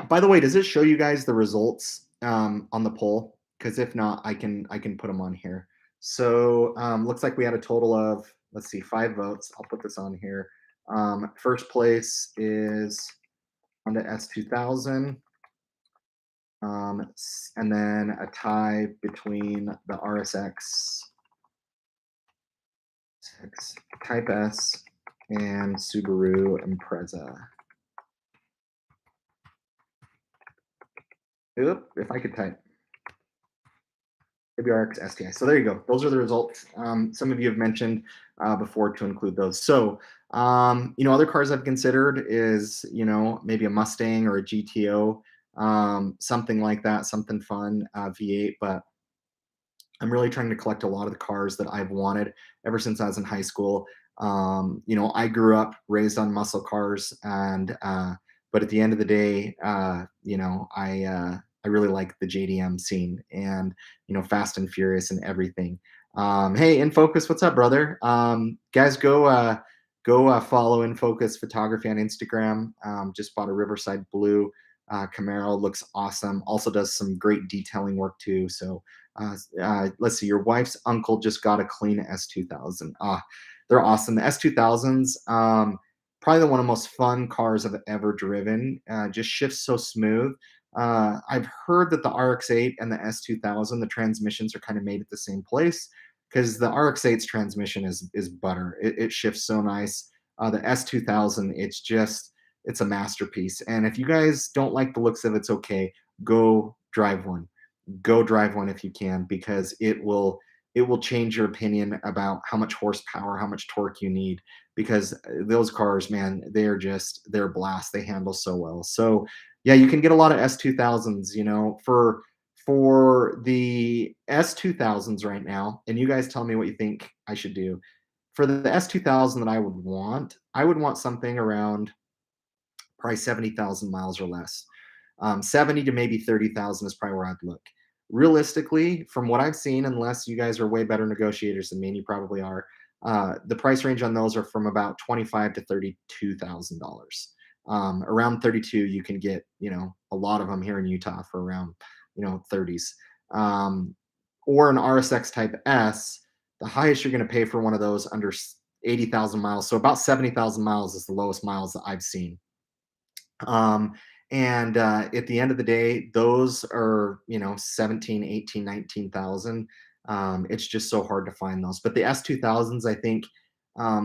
By the way, does it show you guys the results on the poll? Because if not, I can put them on here. So looks like we had a total of, let's see, 5 votes. I'll put this on here. First place is Honda S2000, and then a tie between the RSX Type S and Subaru Impreza. Oop, if I could type. WRX STI. So there you go. Those are the results. Some of you have mentioned before to include those. So, other cars I've considered is, maybe a Mustang or a GTO, something like that, something fun, V8. But I'm really trying to collect a lot of the cars that I've wanted ever since I was in high school. I grew up raised on muscle cars, and but at the end of the day, I really like the JDM scene and Fast and Furious and everything. Hey, In Focus, what's up, brother? Guys, go follow In Focus Photography on Instagram. Just bought a Riverside Blue Camaro, looks awesome. Also does some great detailing work too. So let's see, your wife's uncle just got a clean S2000. They're awesome. The S2000s, probably one of the most fun cars I've ever driven. Just shifts so smooth. I've heard that the RX-8 and the S2000, the transmissions are kind of made at the same place, because the RX-8's transmission is butter. It shifts so nice. The S2000, it's a masterpiece. And if you guys don't like the looks of it, it's okay. Go drive one. Go drive one if you can, because it will change your opinion about how much horsepower, how much torque you need, because those cars, man, they're a blast. They handle so well. So yeah, you can get a lot of S2000s, for for the S2000s right now, and you guys tell me what you think I should do. For the S2000 that I would want something around probably 70,000 miles or less. 70 to maybe 30,000 is probably where I'd look. Realistically, from what I've seen, unless you guys are way better negotiators than me, and you probably are, the price range on those are from about 25 to $32,000. Around 32, you can get, a lot of them here in Utah for around, 30s. Um, or an RSX Type S, the highest you're going to pay for one of those under 80,000 miles. So about 70,000 miles is the lowest miles that I've seen. And at the end of the day, those are, 17, 18, 19,000. It's just so hard to find those. But the S2000s, I think,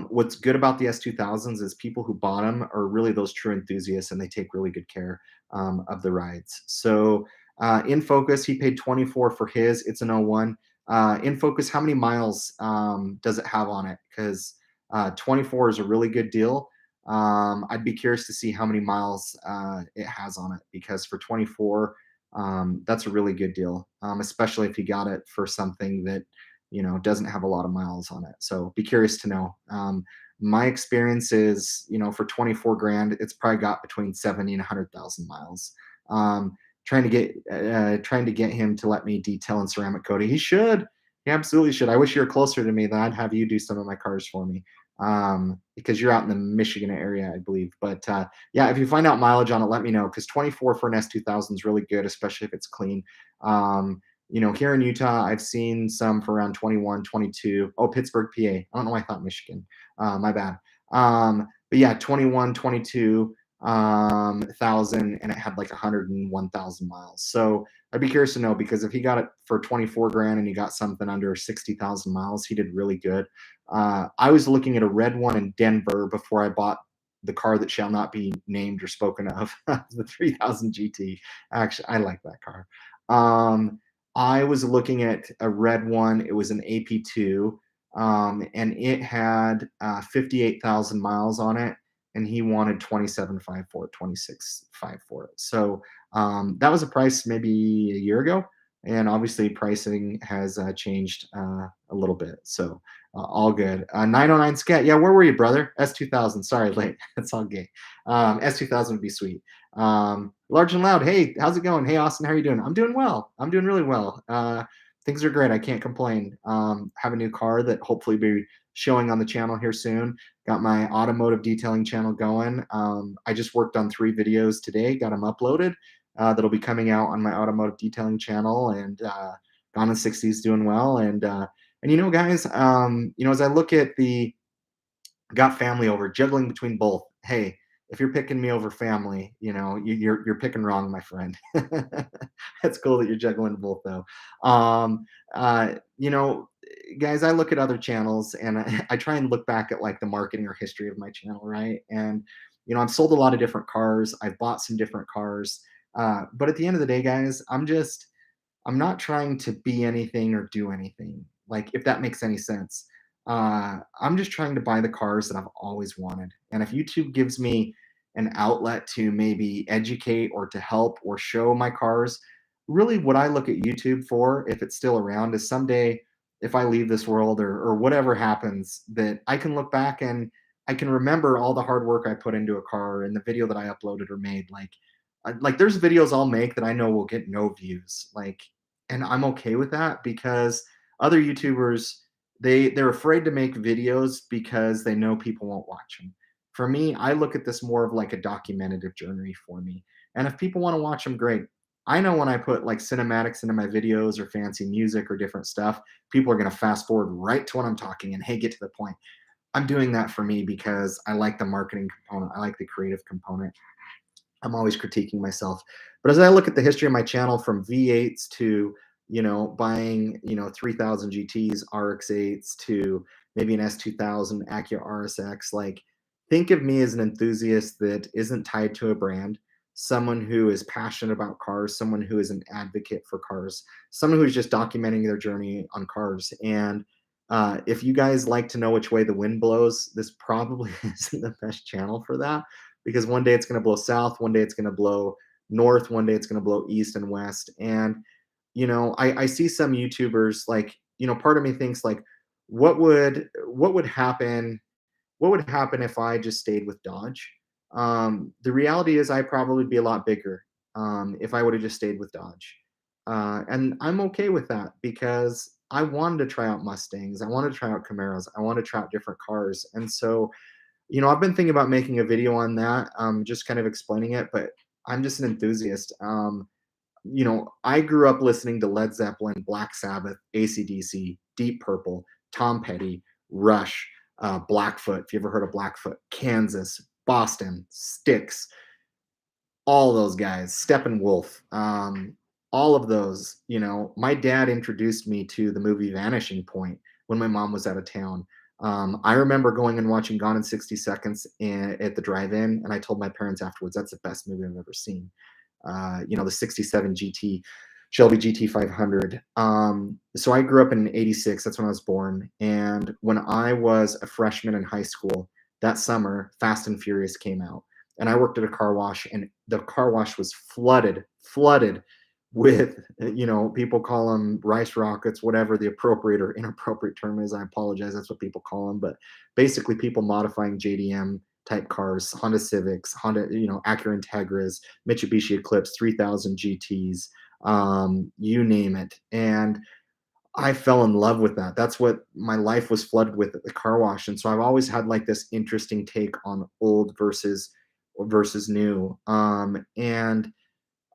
what's good about the S2000s is people who bought them are really those true enthusiasts, and they take really good care of the rides. So in Focus, he paid 24 for his. It's an '01. In Focus, how many miles does it have on it? Because 24 is a really good deal. I'd be curious to see how many miles it has on it, because for 24, that's a really good deal, especially if you got it for something that doesn't have a lot of miles on it. So be curious to know. My experience is, for 24 grand, it's probably got between 70 and 100,000 miles. Trying to get him to let me detail and ceramic coat it. He should. He absolutely should. I wish you were closer to me. Then I'd have you do some of my cars for me, because you're out in the Michigan area, I believe. But yeah, if you find out mileage on it, let me know, because 24 for an S2000 is really good, especially if it's clean. Here in Utah, I've seen some for around 21, 22. Oh, Pittsburgh, PA. I don't know why I thought Michigan. My bad. But yeah, 21, 22 thousand, and it had like 101,000 miles. So I'd be curious to know, because if he got it for 24 grand and he got something under 60,000 miles, he did really good. I was looking at a red one in Denver before I bought the car that shall not be named or spoken of, the 3000 GT. Actually, I like that car. I was looking at a red one. It was an AP2, and it had 58,000 miles on it, and he wanted 27.5 for it, 26.5 for it. So that was a price maybe a year ago, and obviously pricing has changed a little bit. So all good. 909 Scat, yeah, where were you, brother? S2000. Sorry, late. It's all gay. S2000 would be sweet. Large and Loud, hey, how's it going? Hey, Austin, how are you doing? I'm doing well. I'm doing really well. Things are great. I can't complain. Have a new car that hopefully be showing on the channel here soon. Got my automotive detailing channel going. I just worked on 3 videos today, got them uploaded. That'll be coming out on my automotive detailing channel, and Gone in 60s doing well. And guys, as I look at the got family over, juggling between both. Hey, if you're picking me over family, you're picking wrong, my friend. That's cool that you're juggling both, though. Um, guys, I look at other channels, and I try and look back at like the marketing or history of my channel, right? And I've sold a lot of different cars. I've bought some different cars. But at the end of the day, guys, I'm not trying to be anything or do anything, like, if that makes any sense. I'm just trying to buy the cars that I've always wanted. And if YouTube gives me an outlet to maybe educate or to help or show my cars, really what I look at YouTube for, if it's still around, is someday, if I leave this world, or whatever happens, that I can look back and I can remember all the hard work I put into a car and the video that I uploaded or made. Like there's videos I'll make that I know will get no views. And I'm okay with that, because other YouTubers, they're afraid to make videos because they know people won't watch them. For me, I look at this more of like a documentative journey for me. And if people want to watch them, great. I know when I put like cinematics into my videos or fancy music or different stuff, people are going to fast forward right to when I'm talking and, hey, get to the point. I'm doing that for me because I like the marketing component. I like the creative component. I'm always critiquing myself. But as I look at the history of my channel, from V8s to, buying, 3000 GTs, RX8s, to maybe an S2000 Acura RSX, like, think of me as an enthusiast that isn't tied to a brand, someone who is passionate about cars, someone who is an advocate for cars, someone who's just documenting their journey on cars. And if you guys like to know which way the wind blows, this probably isn't the best channel for that, because one day it's going to blow south, one day it's going to blow north, one day it's going to blow east and west. And I see some YouTubers like, part of me thinks like, what would happen? What would happen if I just stayed with Dodge? The reality is I'd probably be a lot bigger if I would have just stayed with Dodge. And I'm okay with that because I wanted to try out Mustangs. I wanted to try out Camaros. I want to try out different cars. And so, I've been thinking about making a video on that, just kind of explaining it, but I'm just an enthusiast. I grew up listening to Led Zeppelin, Black Sabbath, AC/DC, Deep Purple, Tom Petty, Rush, Blackfoot. If you ever heard of Blackfoot, Kansas, Boston, Styx, all those guys, Steppenwolf, all of those. My dad introduced me to the movie Vanishing Point when my mom was out of town. I remember going and watching Gone in 60 Seconds at the drive-in, and I told my parents afterwards, that's the best movie I've ever seen. The 67 GT, Shelby GT 500. So I grew up in 86. That's when I was born. And when I was a freshman in high school, that summer, Fast and Furious came out. And I worked at a car wash, and the car wash was flooded with, people call them rice rockets, whatever the appropriate or inappropriate term is. I apologize. That's what people call them. But basically, people modifying JDM type cars, Honda Civics, Honda, Acura Integras, Mitsubishi Eclipse 3000 GTs, you name it. And I fell in love with that. That's what my life was flooded with at the car wash. And so I've always had like this interesting take on old versus new. And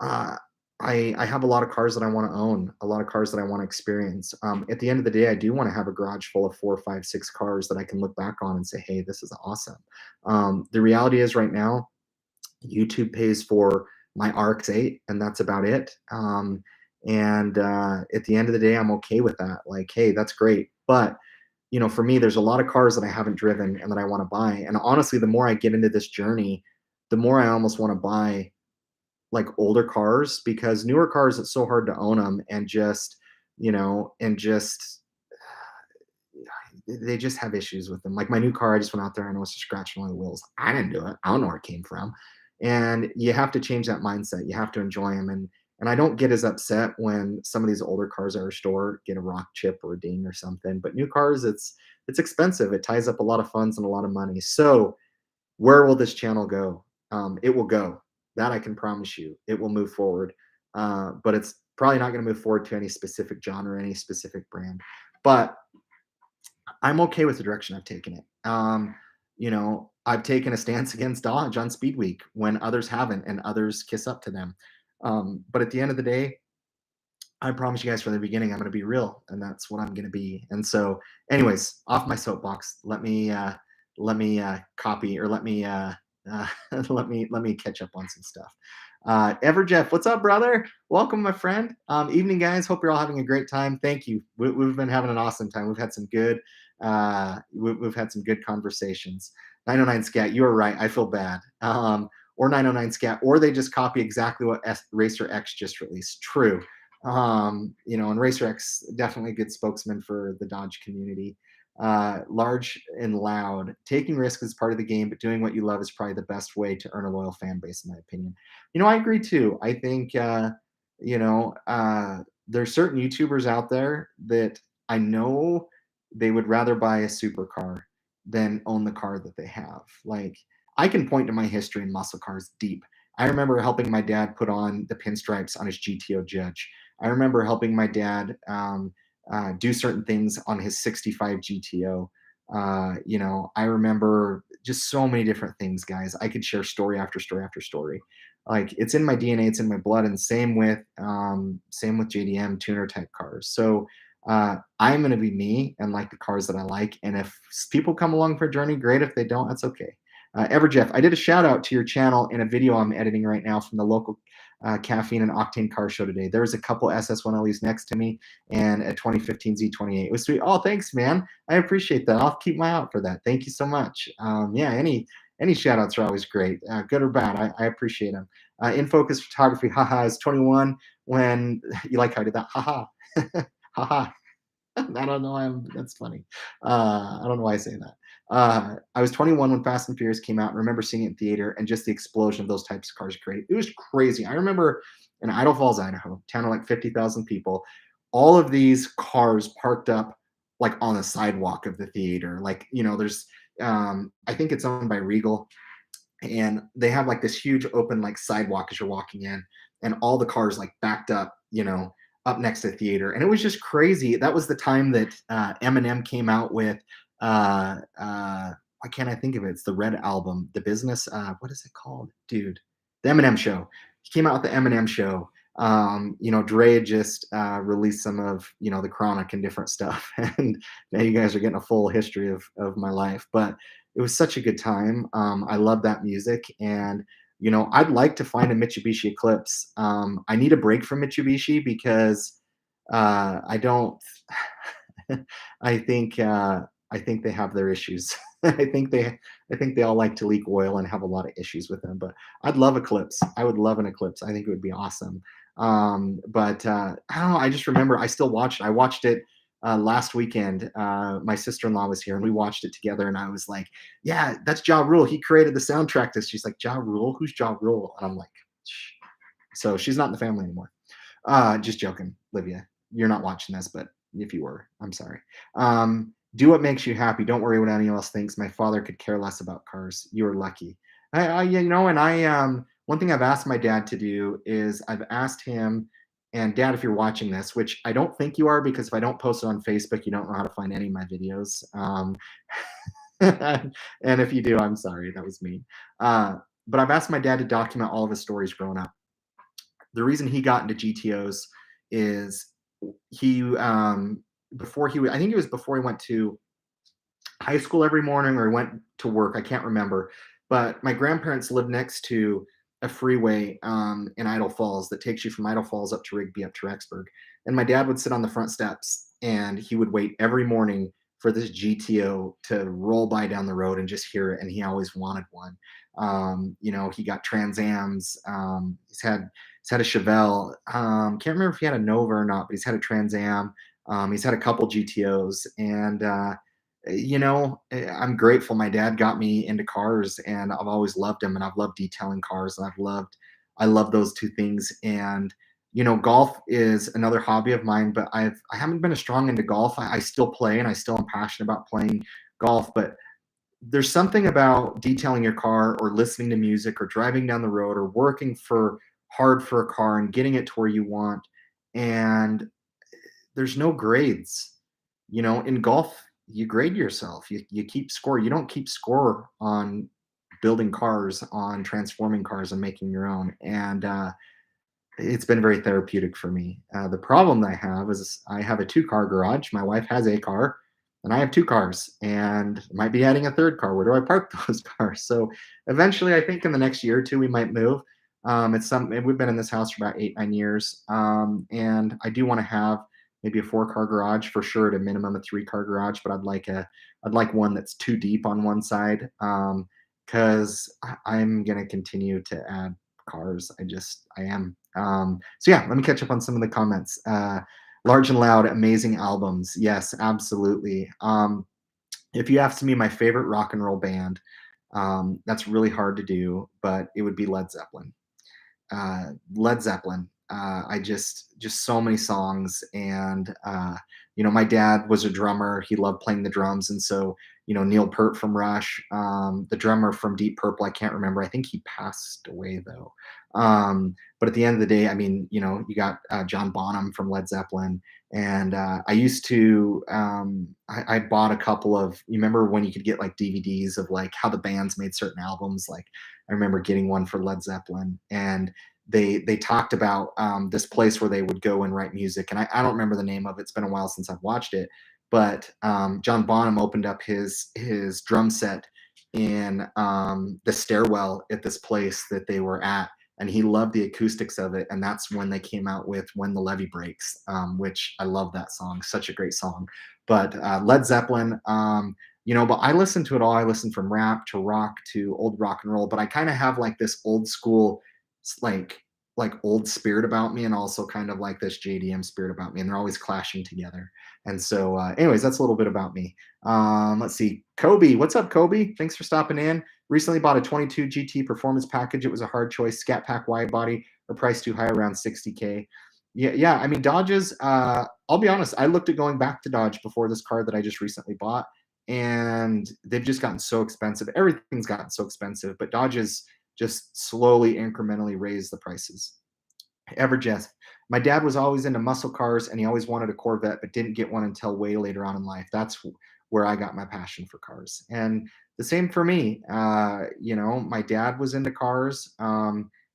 uh, I have a lot of cars that I want to own, a lot of cars that I want to experience. At the end of the day, I do want to have a garage full of 4, 5, 6 cars that I can look back on and say, "Hey, this is awesome." The reality is, right now, YouTube pays for my RX-8, and that's about it. And at the end of the day, I'm okay with that. Like, hey, that's great. But for me, there's a lot of cars that I haven't driven and that I want to buy. And honestly, the more I get into this journey, the more I almost want to buy like older cars, because newer cars, it's so hard to own them and just, and just they just have issues with them. Like my new car, I just went out there and I was scratching one of the wheels. I didn't do it. I don't know where it came from. And you have to change that mindset. You have to enjoy them. And I don't get as upset when some of these older cars are restored, get a rock chip or a ding or something. But new cars, it's expensive. It ties up a lot of funds and a lot of money. So where will this channel go? It will go. That I can promise you. It will move forward. But it's probably not going to move forward to any specific genre, any specific brand. But I'm okay with the direction I've taken it. I've taken a stance against Dodge on Speed Week when others haven't, and others kiss up to them. But at the end of the day, I promise you guys from the beginning, I'm going to be real, and that's what I'm going to be. And so, anyways, off my soapbox. Let me copy, or let me catch up on some stuff. Ever Jeff, what's up, brother? Welcome, my friend. Evening, guys. Hope you're all having a great time. Thank you. We've been having an awesome time. We've had some good we've had some good conversations. 909 Scat, you are right. I feel bad. Or 909 Scat, or they just copy exactly what Racer X just released. True. And Racer X, definitely a good spokesman for the Dodge community. Large and loud. Taking risks is part of the game, but doing what you love is probably the best way to earn a loyal fan base, in my opinion. I agree too. I think, there's certain YouTubers out there that I know they would rather buy a supercar than own the car that they have. Like, I can point to my history in muscle cars deep. I remember helping my dad put on the pinstripes on his GTO Judge. I remember helping my dad do certain things on his 65 GTO. I remember just so many different things, guys. I could share story after story after story. Like, it's in my DNA, it's in my blood, and same with JDM tuner type cars. So I'm going to be me and like the cars that I like. And if people come along for a journey, great. If they don't, that's okay. Ever Jeff, I did a shout out to your channel in a video I'm editing right now from the local Caffeine and Octane car show today. There was a couple SS1LEs next to me and a 2015 Z28. It was sweet. Oh, thanks, man. I appreciate that. I'll keep my eye out for that. Thank you so much. Yeah, any shout outs are always great, good or bad. I appreciate them. In Focus Photography, haha, is 21 when you like how I did that. Haha. Haha. I don't know. That's funny. I don't know why I say that. I was 21 when Fast and Furious came out. And I remember seeing it in theater and just the explosion of those types of cars created. It was crazy. I remember in Idle Falls, Idaho, town of like 50,000 people, all of these cars parked up like on the sidewalk of the theater. Like, there's, I think it's owned by Regal, and they have like this huge open like sidewalk as you're walking in, and all the cars like backed up, up next to the theater, and it was just crazy. That was the time that Eminem came out with why can't I think of it? It's the Red album, The Business. What is it called, dude? The Eminem Show. He came out with the Eminem Show. Dre just released some of the Chronic and different stuff, and now you guys are getting a full history of my life. But it was such a good time. I love that music, and I'd like to find a Mitsubishi Eclipse. I need a break from Mitsubishi because I don't. I think I think they have their issues. I think they all like to leak oil and have a lot of issues with them. But I'd love Eclipse. I would love an Eclipse. I think it would be awesome. But I don't know. I just remember I still watched it. I watched it last weekend. My sister-in-law was here and we watched it together. And I was like, "Yeah, that's Ja Rule. He created the soundtrack." This. She's like, "Ja Rule? Who's Ja Rule?" And I'm like, "Shh." So she's not in the family anymore. Just joking, Livia. You're not watching this, but if you were, I'm sorry. Do what makes you happy. Don't worry what anyone else thinks. My father could care less about cars. You are lucky. Yeah, and one thing I've asked my dad to do is I've asked him, and Dad, if you're watching this, which I don't think you are, because if I don't post it on Facebook, you don't know how to find any of my videos. And if you do, I'm sorry. That was me. But I've asked my dad to document all of his stories growing up. The reason he got into GTOs is he before he I think it was before he went to high school every morning or he went to work. I can't remember. But my grandparents lived next to a freeway in Idle Falls that takes you from Idle Falls up to Rigby up to Rexburg. And my dad would sit on the front steps and he would wait every morning for this GTO to roll by down the road and just hear it. And he always wanted one. He got Trans Ams. He's had a Chevelle. Can't remember if he had a Nova or not, but he's had a Trans Am. He's had a couple GTOs, and I'm grateful. My dad got me into cars, and I've always loved them, and I've loved detailing cars, and I love those two things. And golf is another hobby of mine, but I haven't been as strong into golf. I still play, and I still am passionate about playing golf, but there's something about detailing your car or listening to music or driving down the road or working for hard for a car and getting it to where you want. And there's no grades. In golf, you grade yourself. You keep score. You don't keep score on building cars, on transforming cars and making your own. And it's been very therapeutic for me. The problem that I have is I have a two-car garage. My wife has a car, and I have two cars, and might be adding a third car. Where do I park those cars? So eventually, I think in the next year or two, we might move. We've been in this house for about 8, 9 years, and I do want to have maybe a four-car garage for sure, at a minimum a three-car garage. But I'd like one that's too deep on one side, because I'm gonna continue to add cars. I am. So yeah, let me catch up on some of the comments. Large and Loud, amazing albums. Yes, absolutely. If you asked me my favorite rock and roll band, that's really hard to do, but it would be Led Zeppelin. Led Zeppelin. I just so many songs, and my dad was a drummer. He loved playing the drums, and so Neil Peart from Rush, the drummer from Deep Purple. I can't remember. I think he passed away though. But at the end of the day, I mean, you got John Bonham from Led Zeppelin, and I used to. I bought a couple of. You remember when you could get like DVDs of like how the bands made certain albums? Like I remember getting one for Led Zeppelin, and they talked about this place where they would go and write music, and I don't remember the name of it. It's been a while since I've watched it, but John Bonham opened up his drum set in the stairwell at this place that they were at, and he loved the acoustics of it, and that's when they came out with When the Levee Breaks, which I love that song. Such a great song. But Led Zeppelin, but I listen to it all. I listen from rap to rock to old rock and roll, but I kind of have like this old school, like like old spirit about me and also kind of like this JDM spirit about me, and they're always clashing together. And so, anyways, that's a little bit about me. Let's see, Kobe, what's up, Kobe? Thanks for stopping in. Recently bought a 22 GT performance package. It was a hard choice. Scat Pack wide body, or price too high, around 60K. Yeah, yeah. I mean, Dodges. I'll be honest. I looked at going back to Dodge before this car that I just recently bought, and they've just gotten so expensive. Everything's gotten so expensive, but Dodges just slowly, incrementally raise the prices. Everjess. My dad was always into muscle cars and he always wanted a Corvette, but didn't get one until way later on in life. That's where I got my passion for cars. And the same for me. My dad was into cars.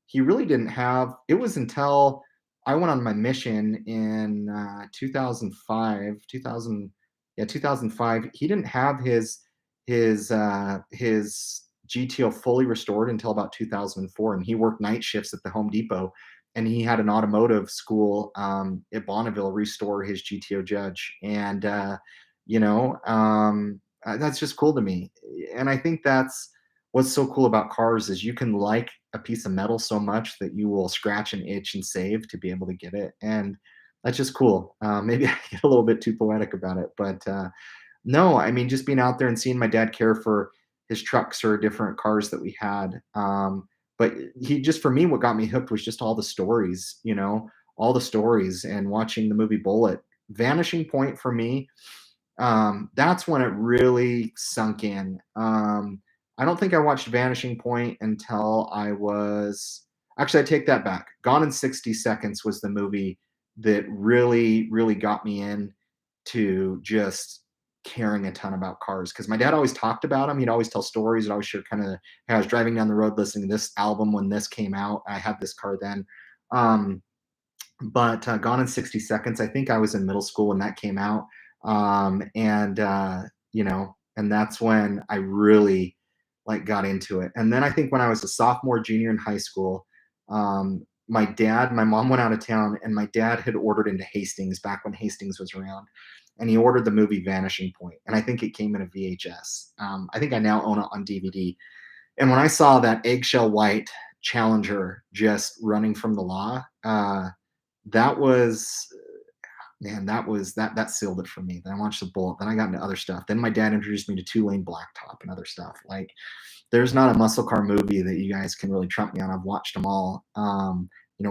He really didn't have, it was until I went on my mission in 2005, 2000, yeah, 2005. He didn't have his GTO fully restored until about 2004, and he worked night shifts at the Home Depot, and he had an automotive school at Bonneville restore his GTO Judge, and that's just cool to me. And I think that's what's so cool about cars is you can like a piece of metal so much that you will scratch and itch and save to be able to get it, and that's just cool. Maybe I get a little bit too poetic about it, but no, I mean, just being out there and seeing my dad care for his trucks or different cars that we had. But he just, for me, what got me hooked was just all the stories, all the stories and watching the movie Bullet. Vanishing Point for me, that's when it really sunk in. I don't think I watched Vanishing Point until I was, actually, I take that back. Gone in 60 Seconds was the movie that really, really got me in to just caring a ton about cars, because my dad always talked about them. He'd always tell stories. He'd always share kind of, hey, I was driving down the road listening to this album when this came out. I had this car then. Um, but Gone in 60 Seconds, I think I was in middle school when that came out. And that's when I really like got into it. And then I think when I was a sophomore, junior in high school, my mom went out of town, and my dad had ordered into Hastings back when Hastings was around, and he ordered the movie Vanishing Point, and I think it came in a VHS. I think I now own it on DVD. And when I saw that eggshell white Challenger just running from the law, that was, man, that sealed it for me. Then I watched The Bullet. Then I got into other stuff. Then my dad introduced me to Two Lane Blacktop and other stuff. Like, there's not a muscle car movie that you guys can really trump me on. I've watched them all.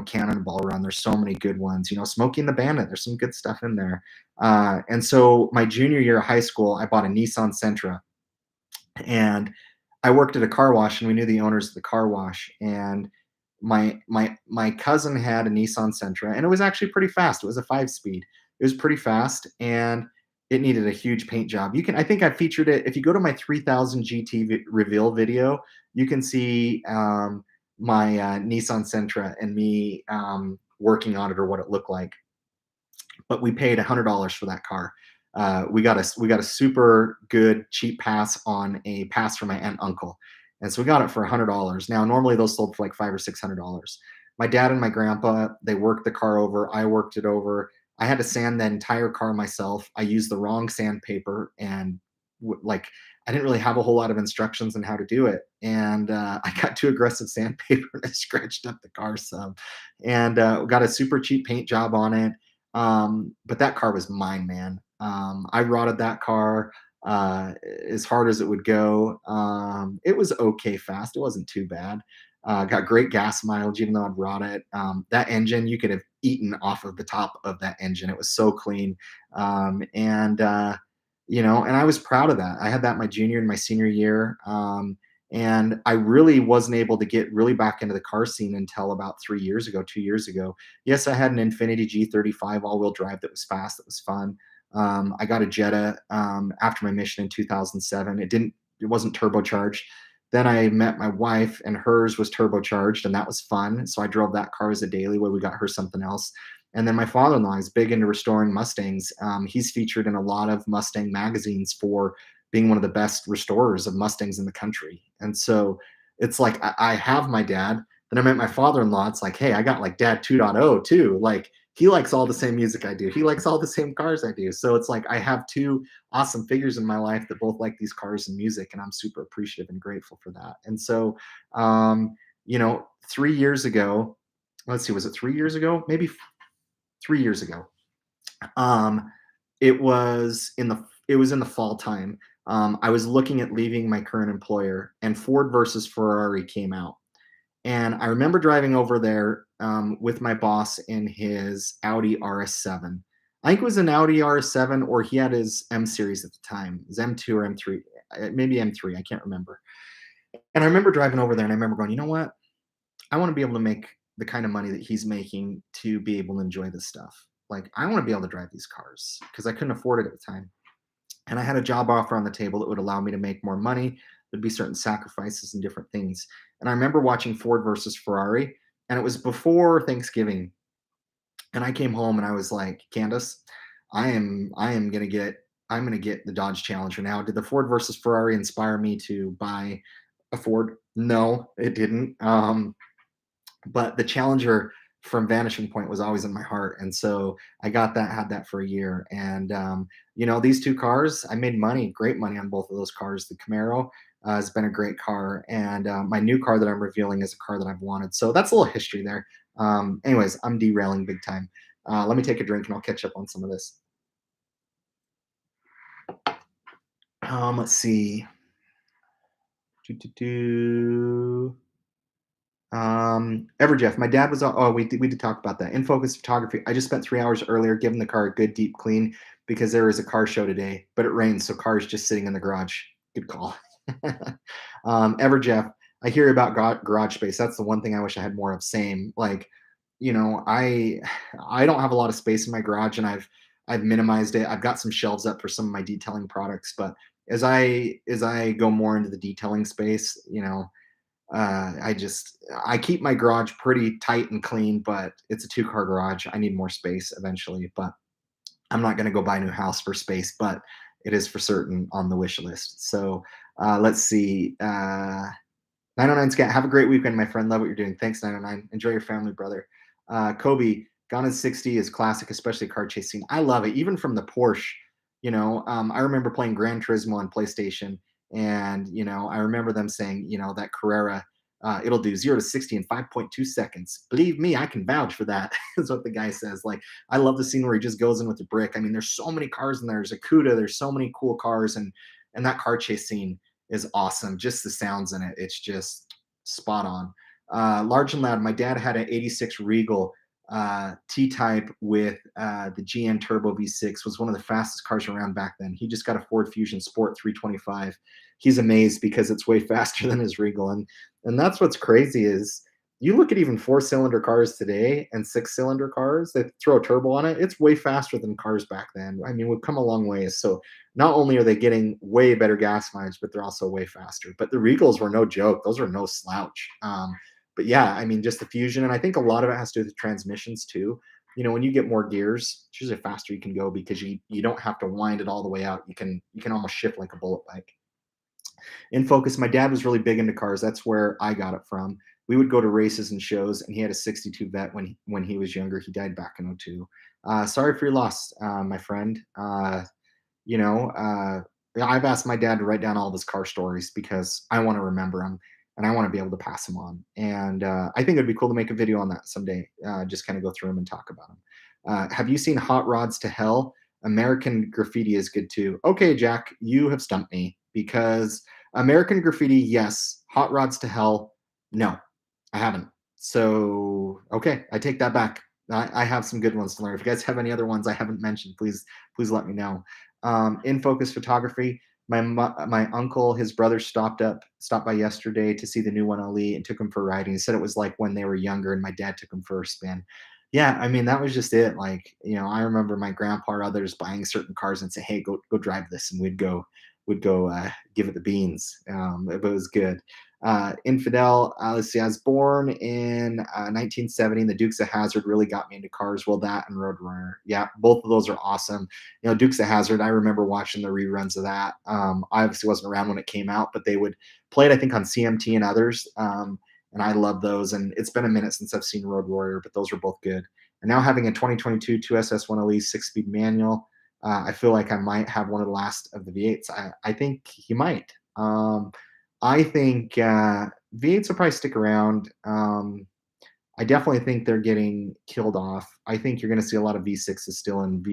Cannonball Run. There's so many good ones. Smokey and the Bandit. There's some good stuff in there. And so my junior year of high school, I bought a Nissan Sentra, and I worked at a car wash, and we knew the owners of the car wash. And my cousin had a Nissan Sentra, and it was actually pretty fast. It was a 5-speed. It was pretty fast, and it needed a huge paint job. I think I featured it. If you go to my 3000 GT reveal video, you can see my Nissan Sentra and me working on it, or what it looked like. But we paid $100 for that car. We got a super good cheap pass on a pass from my aunt and uncle, and so we got it for $100. Now normally those sold for like $500 or $600. My dad and my grandpa, they worked the car over. I worked it over. I had to sand the entire car myself. I used the wrong sandpaper, and like, I didn't really have a whole lot of instructions on how to do it, and I got too aggressive sandpaper and I scratched up the car some, and got a super cheap paint job on it. But that car was mine, man. I rotted that car as hard as it would go. It was okay fast. It wasn't too bad. Got great gas mileage, even though I'd rot it. That engine, you could have eaten off of the top of that engine. It was so clean. And I was proud of that. I had that my junior and my senior year. And I really wasn't able to get really back into the car scene until about 3 years ago, 2 years ago. Yes, I had an Infiniti G35 all-wheel drive that was fast, that was fun. I got a Jetta after my mission in 2007. It wasn't turbocharged. Then I met my wife, and hers was turbocharged, and that was fun. So I drove that car as a daily, where we got her something else. And then my father-in-law is big into restoring Mustangs. He's featured in a lot of Mustang magazines for being one of the best restorers of Mustangs in the country. And so it's like, I have my dad. Then I met my father-in-law. It's like, hey, I got like Dad 2.0 too. Like, he likes all the same music I do. He likes all the same cars I do. So it's like I have two awesome figures in my life that both like these cars and music, and I'm super appreciative and grateful for that. And so, 3 years ago, let's see, was it 3 years ago? Maybe 3 years ago. Um, it was in the fall time. I was looking at leaving my current employer, and Ford versus Ferrari came out. And I remember driving over there with my boss in his Audi RS7. I think it was an Audi RS7, or he had his M series at the time, his M2 or M3, maybe M3. I can't remember. And I remember driving over there, and I remember going, you know what? I want to be able to make the kind of money that he's making to be able to enjoy this stuff. Like, I want to be able to drive these cars because I couldn't afford it at the time. And I had a job offer on the table that would allow me to make more money. There'd be certain sacrifices and different things. And I remember watching Ford versus Ferrari, and it was before Thanksgiving. And I came home and I was like, Candace, I am gonna get the Dodge Challenger now. Did the Ford versus Ferrari inspire me to buy a Ford? No, it didn't. But the Challenger from Vanishing Point was always in my heart, and so I got that, had that for a year, and these two cars, I made money, great money on both of those cars. The Camaro has been a great car, and my new car that I'm revealing is a car that I've wanted. So that's a little history there. Anyways, I'm derailing big time. Let me take a drink, and I'll catch up on some of this. Let's see. Do. Everjeff, my dad was. Oh, we did talk about that. In Focus Photography. I just spent 3 hours earlier giving the car a good deep clean because there is a car show today, but it rains, so cars just sitting in the garage. Good call. Everjeff, I hear about garage space. That's the one thing I wish I had more of. Same. Like, I don't have a lot of space in my garage, and I've minimized it. I've got some shelves up for some of my detailing products, but as I go more into the detailing space, I keep my garage pretty tight and clean, but it's a two-car garage. I need more space eventually, but I'm not going to go buy a new house for space, but it is for certain on the wish list. So let's see. 909 Scat, have a great weekend, my friend. Love what you're doing. Thanks, 909. Enjoy your family, brother. Kobe, Gone in 60 is classic, especially car chase scene. I love it, even from the Porsche. I remember playing Gran Turismo on PlayStation, and I remember them saying, that Carrera, it'll do 0 to 60 in 5.2 seconds. Believe me, I can vouch for that. Is what the guy says. Like, I love the scene where he just goes in with the brick. I mean, there's so many cars in there. There's a Cuda. There's so many cool cars, and that car chase scene is awesome. Just the sounds in it, it's just spot on. Large and loud. My dad had an '86 Regal T-Type with the GN Turbo V6. Was one of the fastest cars around back then. He just got a Ford Fusion Sport 325. He's amazed because it's way faster than his Regal, and that's what's crazy is you look at even four-cylinder cars today and six-cylinder cars that throw a turbo on it. It's way faster than cars back then. I mean, we've come a long way. So not only are they getting way better gas mileage, but they're also way faster. But the Regals were no joke; those are no slouch. But yeah, I mean, just the Fusion, and I think a lot of it has to do with transmissions too. When you get more gears, it's usually faster you can go because you don't have to wind it all the way out. You can almost shift like a bullet bike. In Focus, my dad was really big into cars. That's where I got it from. We would go to races and shows, and he had a '62 Vet when he was younger. He died back in '02. Sorry for your loss, my friend. You know, uh, I've asked my dad to write down all of his car stories because I want to remember them and I want to be able to pass them on. And I think it'd be cool to make a video on that someday. Just kind of go through them and talk about them. Have you seen Hot Rods to Hell? American Graffiti is good too. Okay, Jack, you have stumped me because American Graffiti, yes. Hot Rods to Hell, no, I haven't. So, okay, I take that back. I have some good ones to learn. If you guys have any other ones I haven't mentioned, please let me know. In Focus Photography, my uncle, his brother stopped by yesterday to see the new 1LE and took him for a ride. And he said it was like when they were younger, and my dad took him for a spin. Yeah, I mean that was just it. Like, I remember my grandpa or others buying certain cars and say, "Hey, go drive this," and we'd go give it the beans. It was good. Infidel, let's see, I was born in 1970. The Dukes of Hazzard really got me into cars. Well, that and Roadrunner. Yeah, both of those are awesome. Dukes of Hazzard, I remember watching the reruns of that. I obviously wasn't around when it came out, but they would play it, I think, on CMT and others. And I love those. And it's been a minute since I've seen Road Warrior, but those are both good. And now having a 2022 2SS1LE 6-speed manual, I feel like I might have one of the last of the V8s. I think he might. I think V8s will probably stick around. I definitely think they're getting killed off. I think you're going to see a lot of V6s still in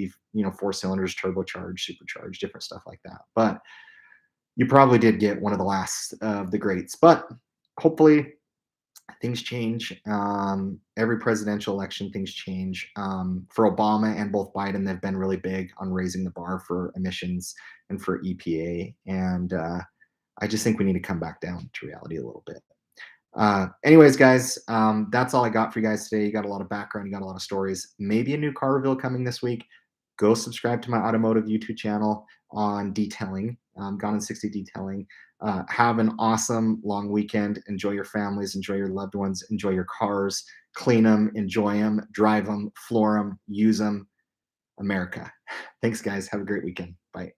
four cylinders, turbocharged, supercharged, different stuff like that. But you probably did get one of the last of the greats. But hopefully things change. Every presidential election, things change. For Obama and both Biden, they've been really big on raising the bar for emissions and for EPA. And I just think we need to come back down to reality a little bit. Anyways, guys, that's all I got for you guys today. You got a lot of background, you got a lot of stories. Maybe a new car reveal coming this week. Go subscribe to my automotive YouTube channel on detailing, Gone in 60 Detailing. Have an awesome long weekend. Enjoy your families, enjoy your loved ones, enjoy your cars, clean them, enjoy them, drive them, floor them, use them. America. Thanks, guys. Have a great weekend. Bye.